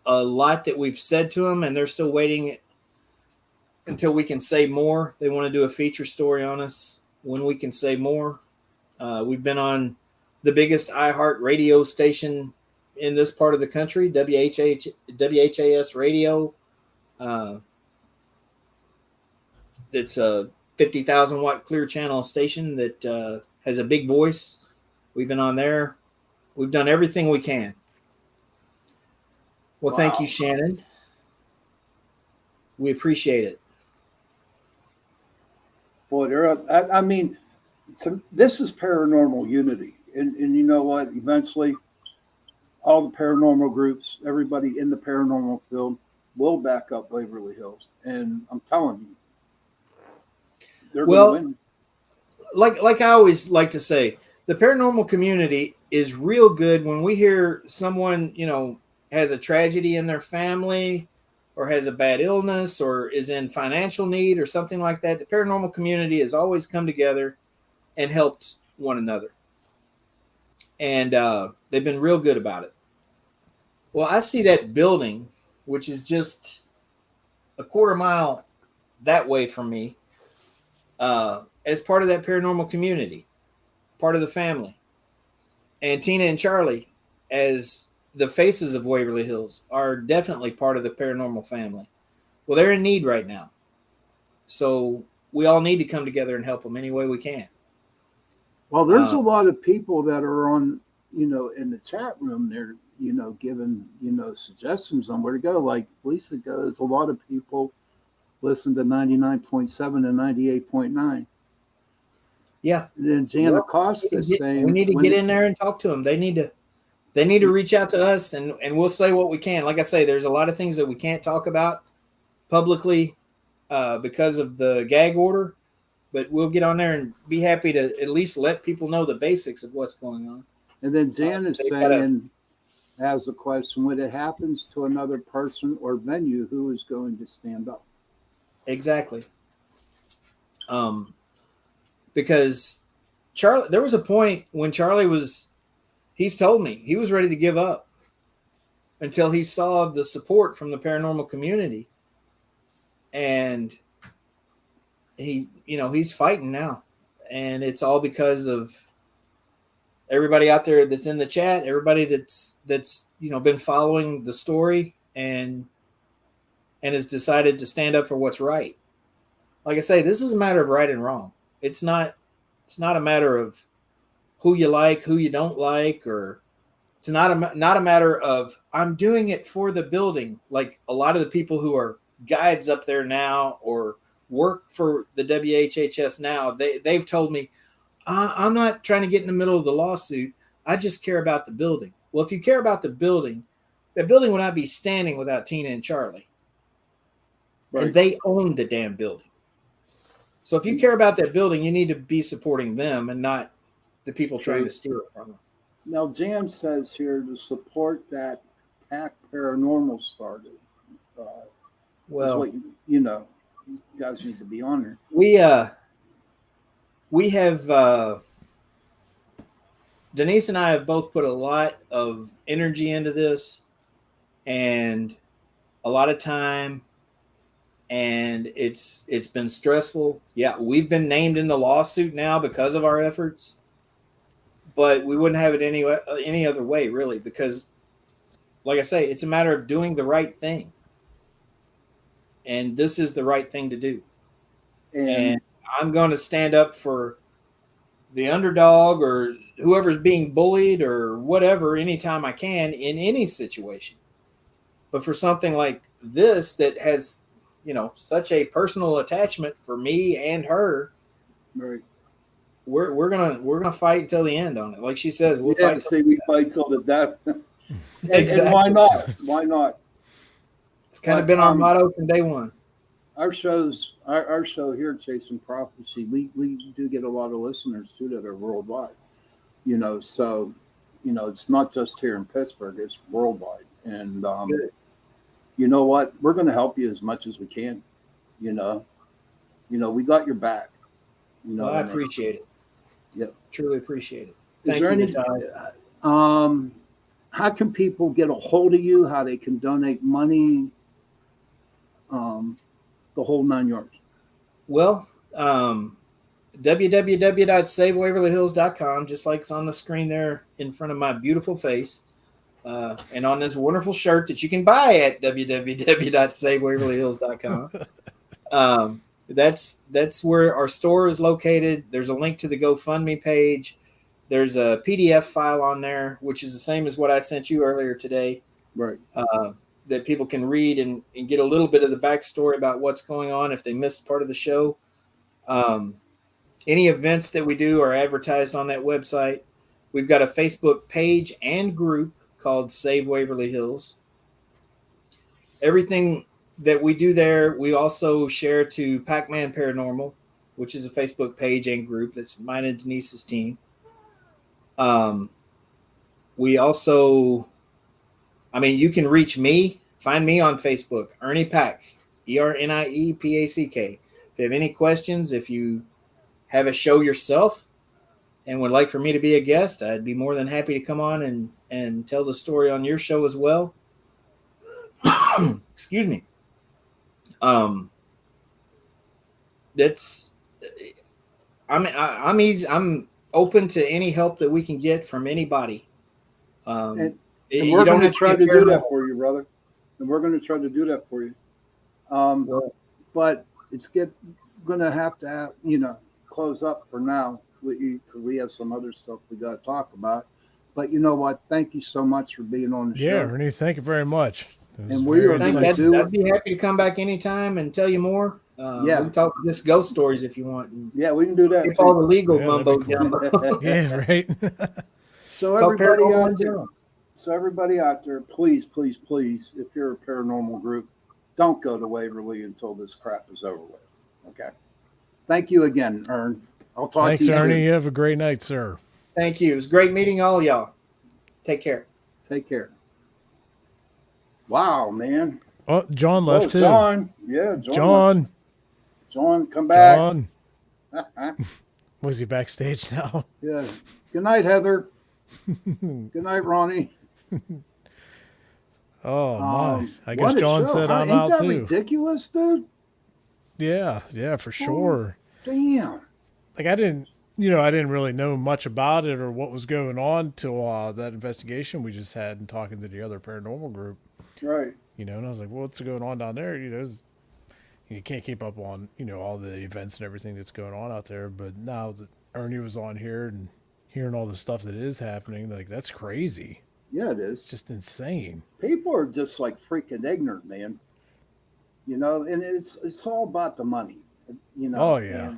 lot that we've said to them, and they're still waiting until we can say more. They want to do a feature story on us when we can say more. We've been on the biggest iHeart radio station in this part of the country, WHAS radio. It's a 50,000 watt clear channel station that has a big voice. We've been on there. We've done everything we can. Well, Thank you, Shannon. We appreciate it. Boy, this is paranormal unity. And you know what? Eventually, all the paranormal groups, everybody in the paranormal field will back up Waverly Hills. And I'm telling you, they're going to win. Like I always like to say, the paranormal community is real good when we hear someone, has a tragedy in their family or has a bad illness or is in financial need or something like that. The paranormal community has always come together and helped one another. And they've been real good about it. Well, I see that building, which is just a quarter mile that way from me, as part of that paranormal community, part of the family. And Tina and Charlie, as the faces of Waverly Hills, are definitely part of the paranormal family. Well, they're in need right now. So we all need to come together and help them any way we can. Well, there's a lot of people that are on, in the chat room. They're, giving, suggestions on where to go. Like Lisa goes, a lot of people listen to 99.7 and 98.9. Yeah. And then Jan Acosta is saying we need to get in there and talk to them. They need to reach out to us, and we'll say what we can. Like I say, there's a lot of things that we can't talk about publicly because of the gag order, but we'll get on there and be happy to at least let people know the basics of what's going on. And then Jan is saying, as a question, when it happens to another person or venue, who is going to stand up? Exactly. Because Charlie, there was a point when Charlie he's told me he was ready to give up until he saw the support from the paranormal community. And he's fighting now. And it's all because of everybody out there that's in the chat, everybody that's been following the story and has decided to stand up for what's right. Like I say, this is a matter of right and wrong. It's not a matter of who you like, who you don't like, or it's not a matter of I'm doing it for the building. Like a lot of the people who are guides up there now or work for the WHHS now, they've told me, I'm not trying to get in the middle of the lawsuit. I just care about the building. Well, if you care about the building, that building would not be standing without Tina and Charlie. Right. And they own the damn building. So if you care about that building, you need to be supporting them and not the people trying to steal it from them. Now, Jan says here to support that Pack Paranormal started. Well, what you guys need to be on there. We have Denise and I have both put a lot of energy into this and a lot of time, and it's been stressful. Yeah, we've been named in the lawsuit now because of our efforts, but we wouldn't have it any other way, really, because like I say, it's a matter of doing the right thing. And this is the right thing to do. And I'm going to stand up for the underdog or whoever's being bullied or whatever anytime I can in any situation. But for something like this that has, such a personal attachment for me and her, right? We're gonna fight until the end on it. Like she says, we'll fight. We fight till the death. Exactly. And why not? Why not? It's kind of been our motto from day one. Our show here, Chasing Prophecy, we do get a lot of listeners too that are worldwide. So it's not just here in Pittsburgh; it's worldwide. And you know what? We're going to help you as much as we can. We got your back. Well, I appreciate it. Yep, truly appreciate it. Is there any? How can people get a hold of you? How they can donate money? The whole 9 yards. Well, www.savewaverlyhills.com, just like it's on the screen there in front of my beautiful face, and on this wonderful shirt that you can buy at www.savewaverlyhills.com. That's where our store is located. There's a link to the GoFundMe page. There's a PDF file on there, which is the same as what I sent you earlier today. Right. That people can read and get a little bit of the backstory about what's going on if they missed part of the show. Any events that we do are advertised on that website. We've got a Facebook page and group called Save Waverly Hills. Everything that we do there, we also share to Packman Paranormal, which is a Facebook page and group. That's mine and Denise's team. We also, you can reach me. Find me on Facebook, Ernie Pack, ERNIEPACK. If you have any questions, if you have a show yourself and would like for me to be a guest, I'd be more than happy to come on and tell the story on your show as well. Excuse me. I'm easy. I'm open to any help that we can get from anybody. And we're going to try to do that for you, brother. And we're going to try to do that for you. But going to have to, close up for now. We have some other stuff we got to talk about. But you know what? Thank you so much for being on the show. Yeah, Ernie, thank you very much. And we are going to do I'd be happy to come back anytime and tell you more. We can talk just ghost stories if you want. Yeah, we can do that. All the legal mumbo jumbo. Yeah, right. So everybody out there, please, please, please, if you're a paranormal group, don't go to Waverly until this crap is over with. Okay. Thank you again, Ern. I'll talk Thanks, to you Ernie. soon. You have a great night, sir. Thank you. It was great meeting all y'all. Take care. Take care. Wow, man. Oh, John left too. John. Yeah, John. John. John, come back. John. Was he backstage now? Yeah. Good night, Heather. Good night, Ronnie. Oh my! I guess what a John show. said I'm Ain't out that too. ridiculous, dude? Yeah, for sure. Damn. Like I didn't really know much about it or what was going on till that investigation we just had and talking to the other paranormal group. Right. And I was like, well, what's going on down there? You can't keep up on, all the events and everything that's going on out there. But now that Ernie was on here and hearing all the stuff that is happening, like that's crazy. Yeah, it is. It's just insane. People are just like freaking ignorant, man. And it's all about the money. Oh yeah.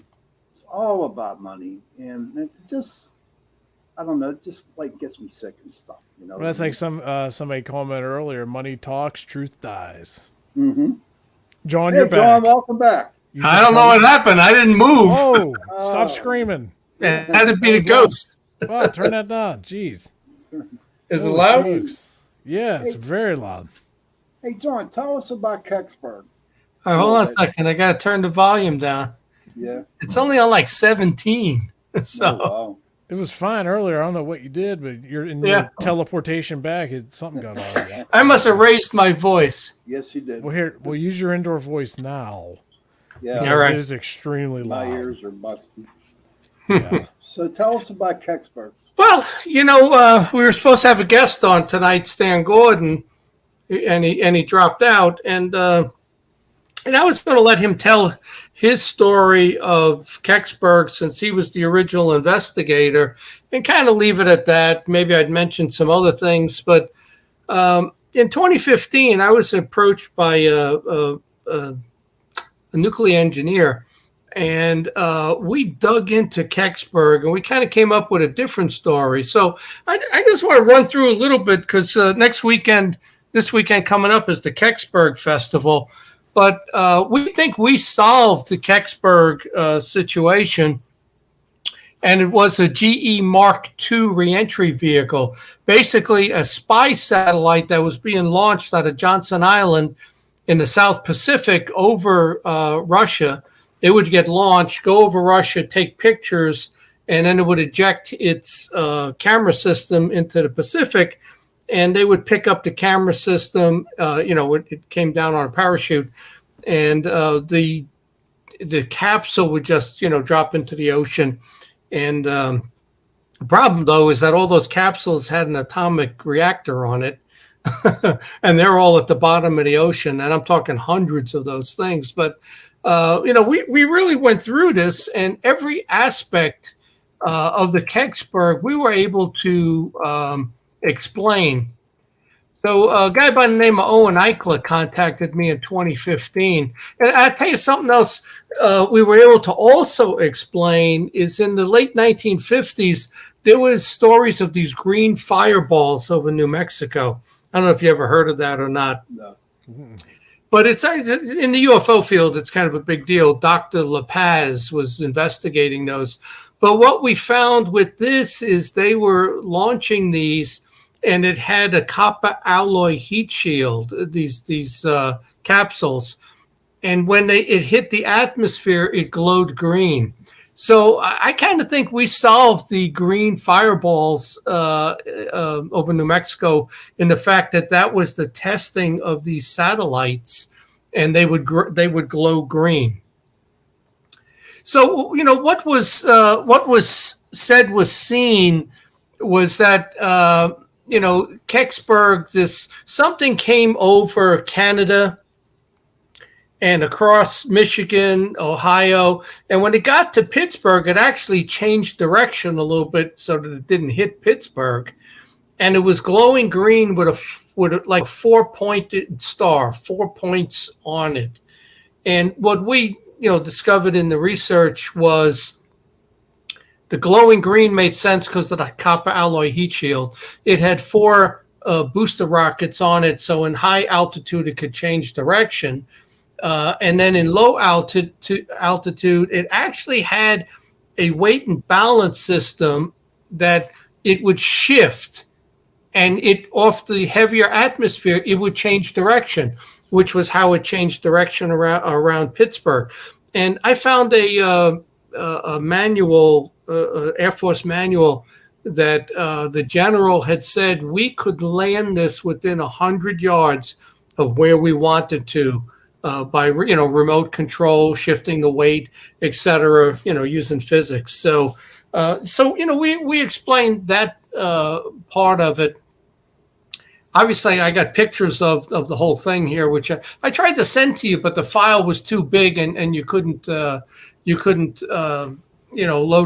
It's all about money, and it just, I don't know, it just like gets me sick and stuff. Well, that's like somebody commented earlier. Money talks, truth dies. Mm-hmm. John, Hey, you're back. John, welcome back. I don't know what happened. I didn't move. Oh, stop screaming! It had to be the ghost. Wow, turn that down. Jeez. Is it Holy loud? smokes. Yeah, it's very loud. Hey, John, tell us about Kecksburg. All right, hold on a second. I got to turn the volume down. Yeah. It's only on like 17. So Oh, wow. It was fine earlier. I don't know what you did, but your teleportation back, something got on. I must have raised my voice. Yes, you did. Well, here, we'll use your indoor voice now. Yeah. All right. It is extremely My loud. ears are busted. Yeah. So tell us about Kecksburg. Well, we were supposed to have a guest on tonight, Stan Gordon, and he dropped out, and I was going to let him tell his story of Kecksburg since he was the original investigator, and kind of leave it at that. Maybe I'd mention some other things, but in 2015, I was approached by a nuclear engineer. And we dug into Kecksburg, and we kind of came up with a different story. So I just want to run through a little bit because this weekend coming up is the Kecksburg Festival. But we think we solved the Kecksburg situation, and it was a GE Mark II reentry vehicle, basically a spy satellite that was being launched out of Johnson Island in the South Pacific over Russia. It would get launched, go over Russia, take pictures, and then it would eject its camera system into the Pacific, and they would pick up the camera system. It came down on a parachute, and the capsule would just drop into the ocean. And the problem, though, is that all those capsules had an atomic reactor on it, and they're all at the bottom of the ocean. And I'm talking hundreds of those things, but we really went through this, and every aspect of the Kecksburg we were able to explain. So a guy by the name of Owen Eichler contacted me in 2015. And I'll tell you something else we were able to also explain is in the late 1950s, there was stories of these green fireballs over New Mexico. I don't know if you ever heard of that or not. No. But it's in the UFO field, it's kind of a big deal. Dr. La Paz was investigating those. But what we found with this is they were launching these, and it had a copper alloy heat shield, these capsules. And when it hit the atmosphere, it glowed green. So I kind of think we solved the green fireballs over New Mexico in the fact that was the testing of these satellites, and they would glow green. So what was said was seen was that Kecksburg, something came over Canada, and across Michigan, Ohio. And when it got to Pittsburgh, it actually changed direction a little bit so that it didn't hit Pittsburgh. And it was glowing green with like a 4-pointed star, 4 points on it. And what we discovered in the research was the glowing green made sense because of the copper alloy heat shield. It had 4 booster rockets on it, so in high altitude it could change direction. And then in low altitude, it actually had a weight and balance system that it would shift, and it off the heavier atmosphere, it would change direction, which was how it changed direction around Pittsburgh. And I found a manual, Air Force manual, that the general had said we could land this within 100 yards of where we wanted to. By remote control, shifting the weight, etc. Using physics. So we explained that part of it. Obviously, I got pictures of the whole thing here, which I tried to send to you, but the file was too big and you couldn't load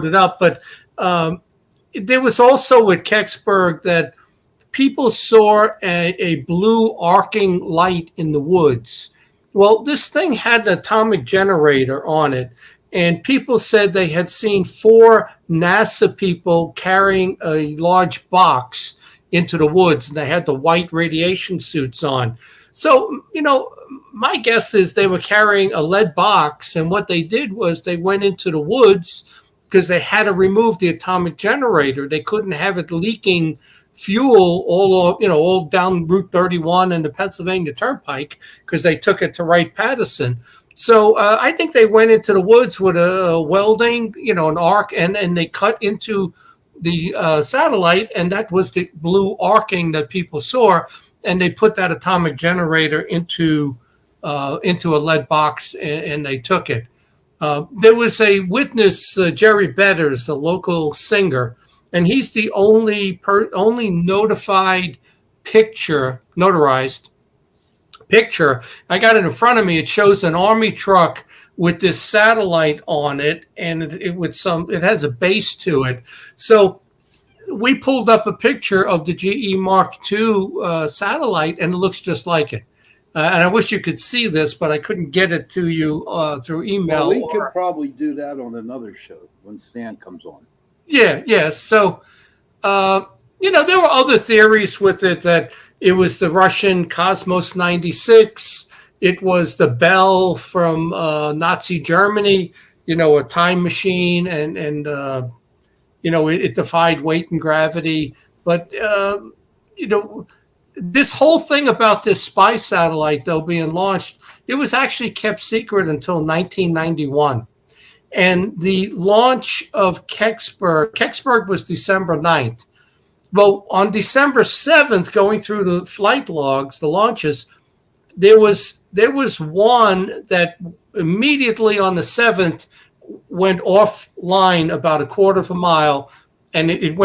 it up. But there was also at Kecksburg that people saw a blue arcing light in the woods. Well, this thing had an atomic generator on it, and people said they had seen 4 NASA people carrying a large box into the woods, and they had the white radiation suits on. So, my guess is they were carrying a lead box, and what they did was they went into the woods because they had to remove the atomic generator. They couldn't have it leaking fuel all down Route 31 and the Pennsylvania Turnpike because they took it to Wright-Patterson. So I think they went into the woods with a welding, an arc, and they cut into the satellite, and that was the blue arcing that people saw, and they put that atomic generator into a lead box, and they took it. There was a witness, Jerry Betters, a local singer, and he's the only notarized picture. I got it in front of me. It shows an Army truck with this satellite on it, and it has a base to it. So we pulled up a picture of the GE Mark II satellite, and it looks just like it. And I wish you could see this, but I couldn't get it to you through email. Well, we could probably do that on another show when Stan comes on. Yeah. So, there were other theories with it, that it was the Russian Cosmos 96. It was the Bell from Nazi Germany, a time machine, and it defied weight and gravity. But, this whole thing about this spy satellite, though, being launched, it was actually kept secret until 1991. And the launch of Kecksburg was December 9th. Well, on December 7th, going through the flight logs, the launches, there was one that immediately on the 7th went offline about a quarter of a mile, and it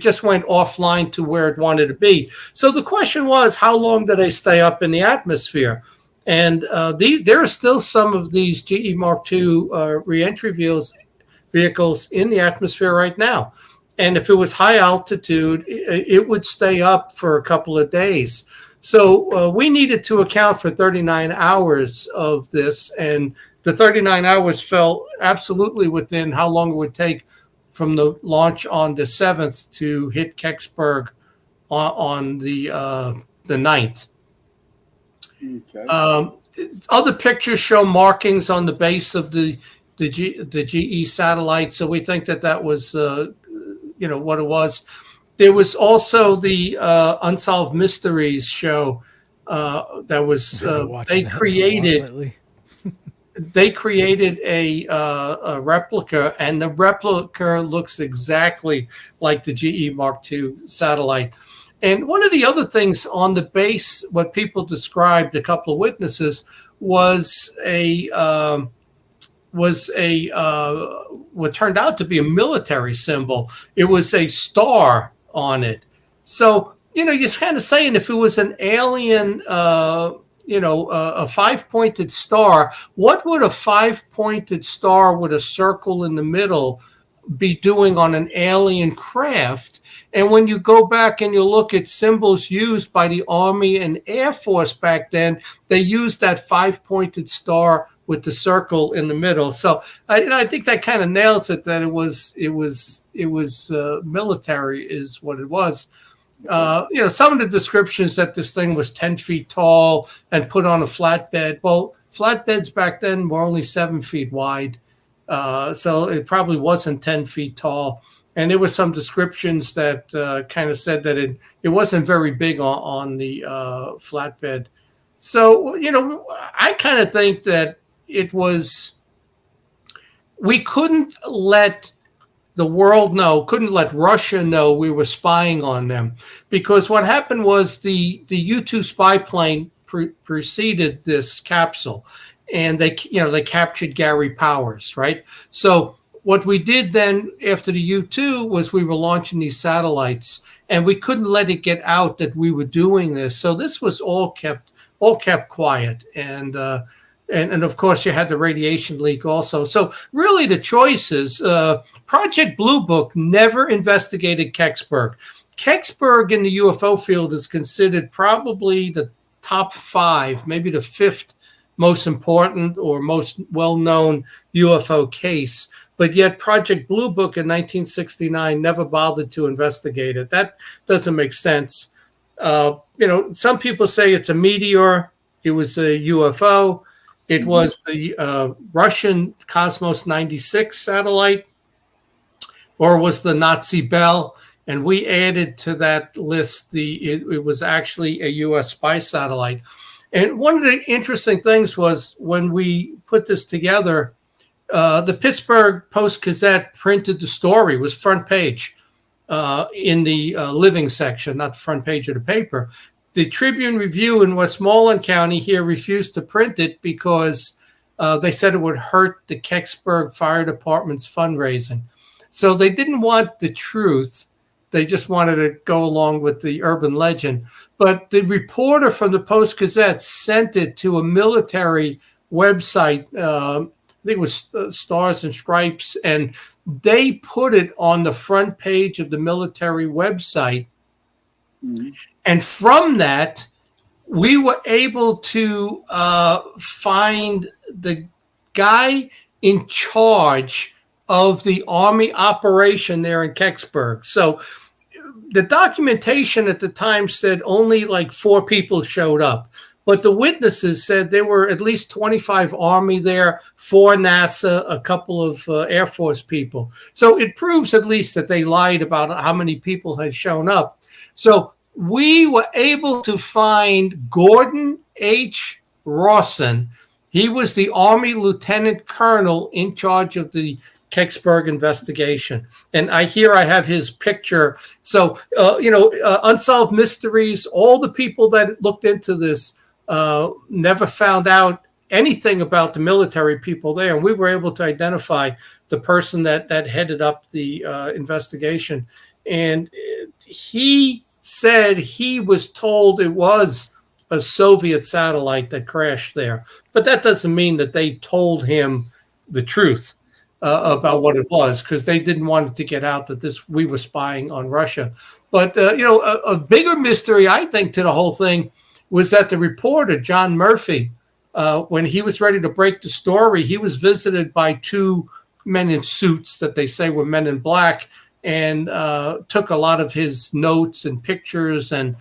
just went offline to where it wanted to be. So the question was, how long do they stay up in the atmosphere? And there are still some of these GE Mark II reentry vehicles in the atmosphere right now. And if it was high altitude, it would stay up for a couple of days. So we needed to account for 39 hours of this. And the 39 hours fell absolutely within how long it would take from the launch on the 7th to hit Kecksburg on the 9th. Okay. Other pictures show markings on the base of the GE satellite, so we think that was what it was. There was also the Unsolved Mysteries show that was they created a replica, and the replica looks exactly like the GE Mark II satellite. And one of the other things on the base, what people described, a couple of witnesses, was what turned out to be a military symbol. It was a star on it. So, you're kind of saying if it was an alien, a 5-pointed star. What would a 5-pointed star with a circle in the middle be doing on an alien craft? And when you go back and you look at symbols used by the Army and Air Force back then, they used that 5-pointed star with the circle in the middle. So I think that kind of nails it, that it was military is what it was. Some of the descriptions that this thing was 10 feet tall and put on a flatbed. Well, flatbeds back then were only 7 feet wide. So it probably wasn't 10 feet tall. And there were some descriptions that kind of said that it wasn't very big on the flatbed. So, I kind of think that we couldn't let the world know, couldn't let Russia know we were spying on them, because what happened was the U-2 spy plane preceded this capsule, and they captured Gary Powers, right? So what we did then after the U-2 was we were launching these satellites, and we couldn't let it get out that we were doing this. So this was all kept quiet, and of course you had the radiation leak also. So really the choices, Project Blue Book never investigated Kecksburg. Kecksburg in the UFO field is considered probably the top 5, maybe the 5th most important or most well-known UFO case. But yet Project Blue Book in 1969 never bothered to investigate it. That doesn't make sense. Some people say it's a meteor. It was a UFO. It was the Russian Cosmos 96 satellite, or was the Nazi Bell. And we added to that list it was actually a U.S. spy satellite. And one of the interesting things was when we put this together, the Pittsburgh Post-Gazette printed the story. It was front page in the living section, not the front page of the paper. The Tribune Review in Westmoreland County here refused to print it because they said it would hurt the Kecksburg Fire Department's fundraising. So they didn't want the truth. They just wanted to go along with the urban legend. But the reporter from the Post-Gazette sent it to a military website, I think it was Stars and Stripes, and they put it on the front page of the military website. Mm-hmm. And from that, we were able to find the guy in charge of the Army operation there in Kecksburg. So the documentation at the time said only like 4 people showed up. But the witnesses said there were at least 25 Army there, 4 NASA, a couple of Air Force people. So it proves at least that they lied about how many people had shown up. So we were able to find Gordon H. Rawson. He was the Army Lieutenant Colonel in charge of the Kecksburg investigation. And I have his picture. So, Unsolved Mysteries, all the people that looked into this never found out anything about the military people there. And we were able to identify the person that headed up the investigation. And he said he was told it was a Soviet satellite that crashed there. But that doesn't mean that they told him the truth about what it was, because they didn't want it to get out that we were spying on Russia. But, a bigger mystery, I think, to the whole thing was that the reporter, John Murphy, when he was ready to break the story, he was visited by 2 men in suits that they say were men in black, and took a lot of his notes and pictures and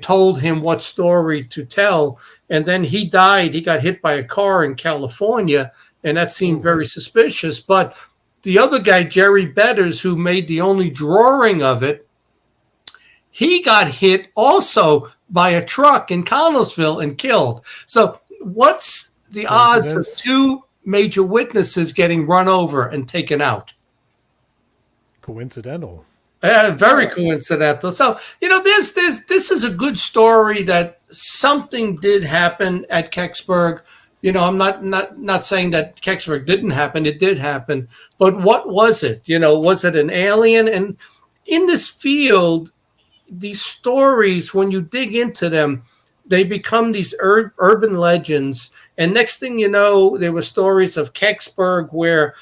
told him what story to tell. And then he died. He got hit by a car in California, and that seemed very suspicious. But the other guy, Jerry Betters, who made the only drawing of it, he got hit also by a truck in Connellsville and killed. So what's the odds of 2 major witnesses getting run over and taken out? Coincidental. Very coincidental. So, this is a good story that something did happen at Kecksburg. I'm not saying that Kecksburg didn't happen. It did happen. But what was it? Was it an alien? And in this field, these stories, when you dig into them, they become these urban legends. And next thing you know, there were stories of Kecksburg where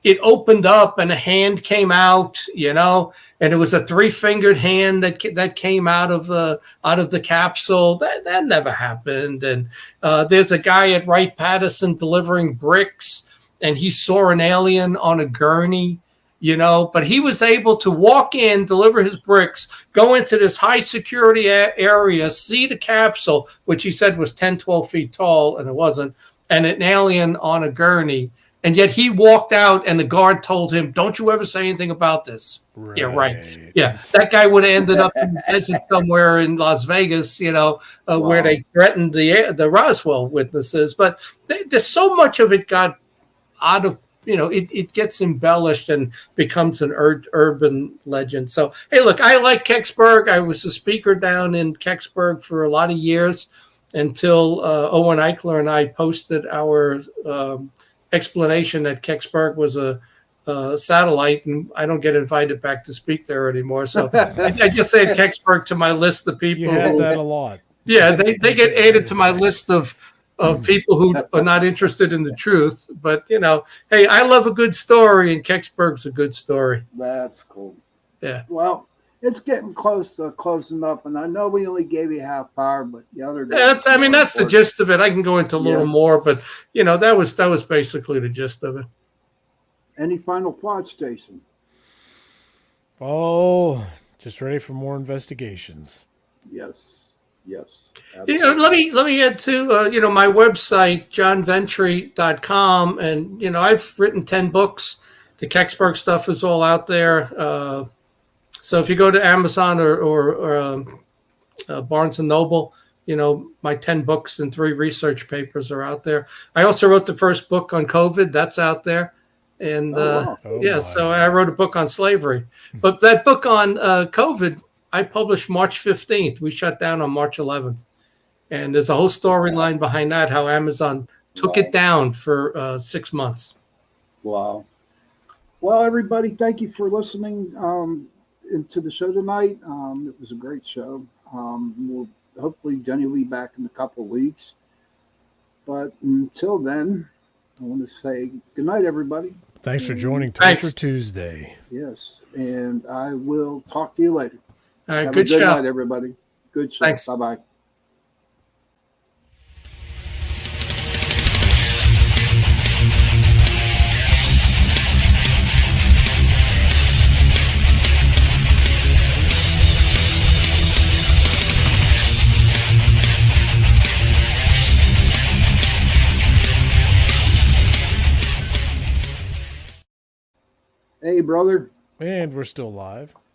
it opened up and a hand came out, and it was a 3-fingered hand that came out of the capsule. That never happened. And there's a guy at Wright-Patterson delivering bricks, and he saw an alien on a gurney, but he was able to walk in, deliver his bricks, go into this high security area, see the capsule, which he said was 10, 12 feet tall, and it wasn't, and an alien on a gurney. And yet he walked out, and the guard told him, "Don't you ever say anything about this." Right. Yeah, right. Yeah, that guy would have ended up in the desert somewhere in Las Vegas, where they threatened the Roswell witnesses. But there's so much of it got out of, it gets embellished and becomes an urban legend. So, hey, look, I like Kecksburg. I was a speaker down in Kecksburg for a lot of years until Owen Eichler and I posted our explanation that Kecksburg was a satellite, and I don't get invited back to speak there anymore. So I just add Kecksburg to my list of people. You have that a lot. Yeah, they get added to my list of people who are not interested in the truth. But, hey, I love a good story, and Kecksburg's a good story. That's cool. Yeah. Well, it's getting close to closing up, and I know we only gave you half hour, but the other day. Yeah, that's the gist of it. I can go into a little more, but that was basically the gist of it. Any final thoughts, Jason? Oh, just ready for more investigations. Yes. Let me add to my website, johnventry.com, and I've written 10 books. The Kecksburg stuff is all out there. So if you go to Amazon or Barnes and Noble, my 10 books and 3 research papers are out there. I also wrote the first book on COVID. That's out there. And so I wrote a book on slavery. But that book on COVID, I published March 15th. We shut down on March 11th. And there's a whole storyline behind that, how Amazon took it down for 6 months. Wow. Well, everybody, thank you for listening into the show tonight. It was a great show. We'll hopefully Jenny will be back in a couple of weeks. But until then, I want to say good night, everybody. Thanks for joining Torture Tuesday. Yes, and I will talk to you later. All right, Have good a good show. night, everybody. Good show. Thanks. Bye-bye. Hey, brother. And we're still live.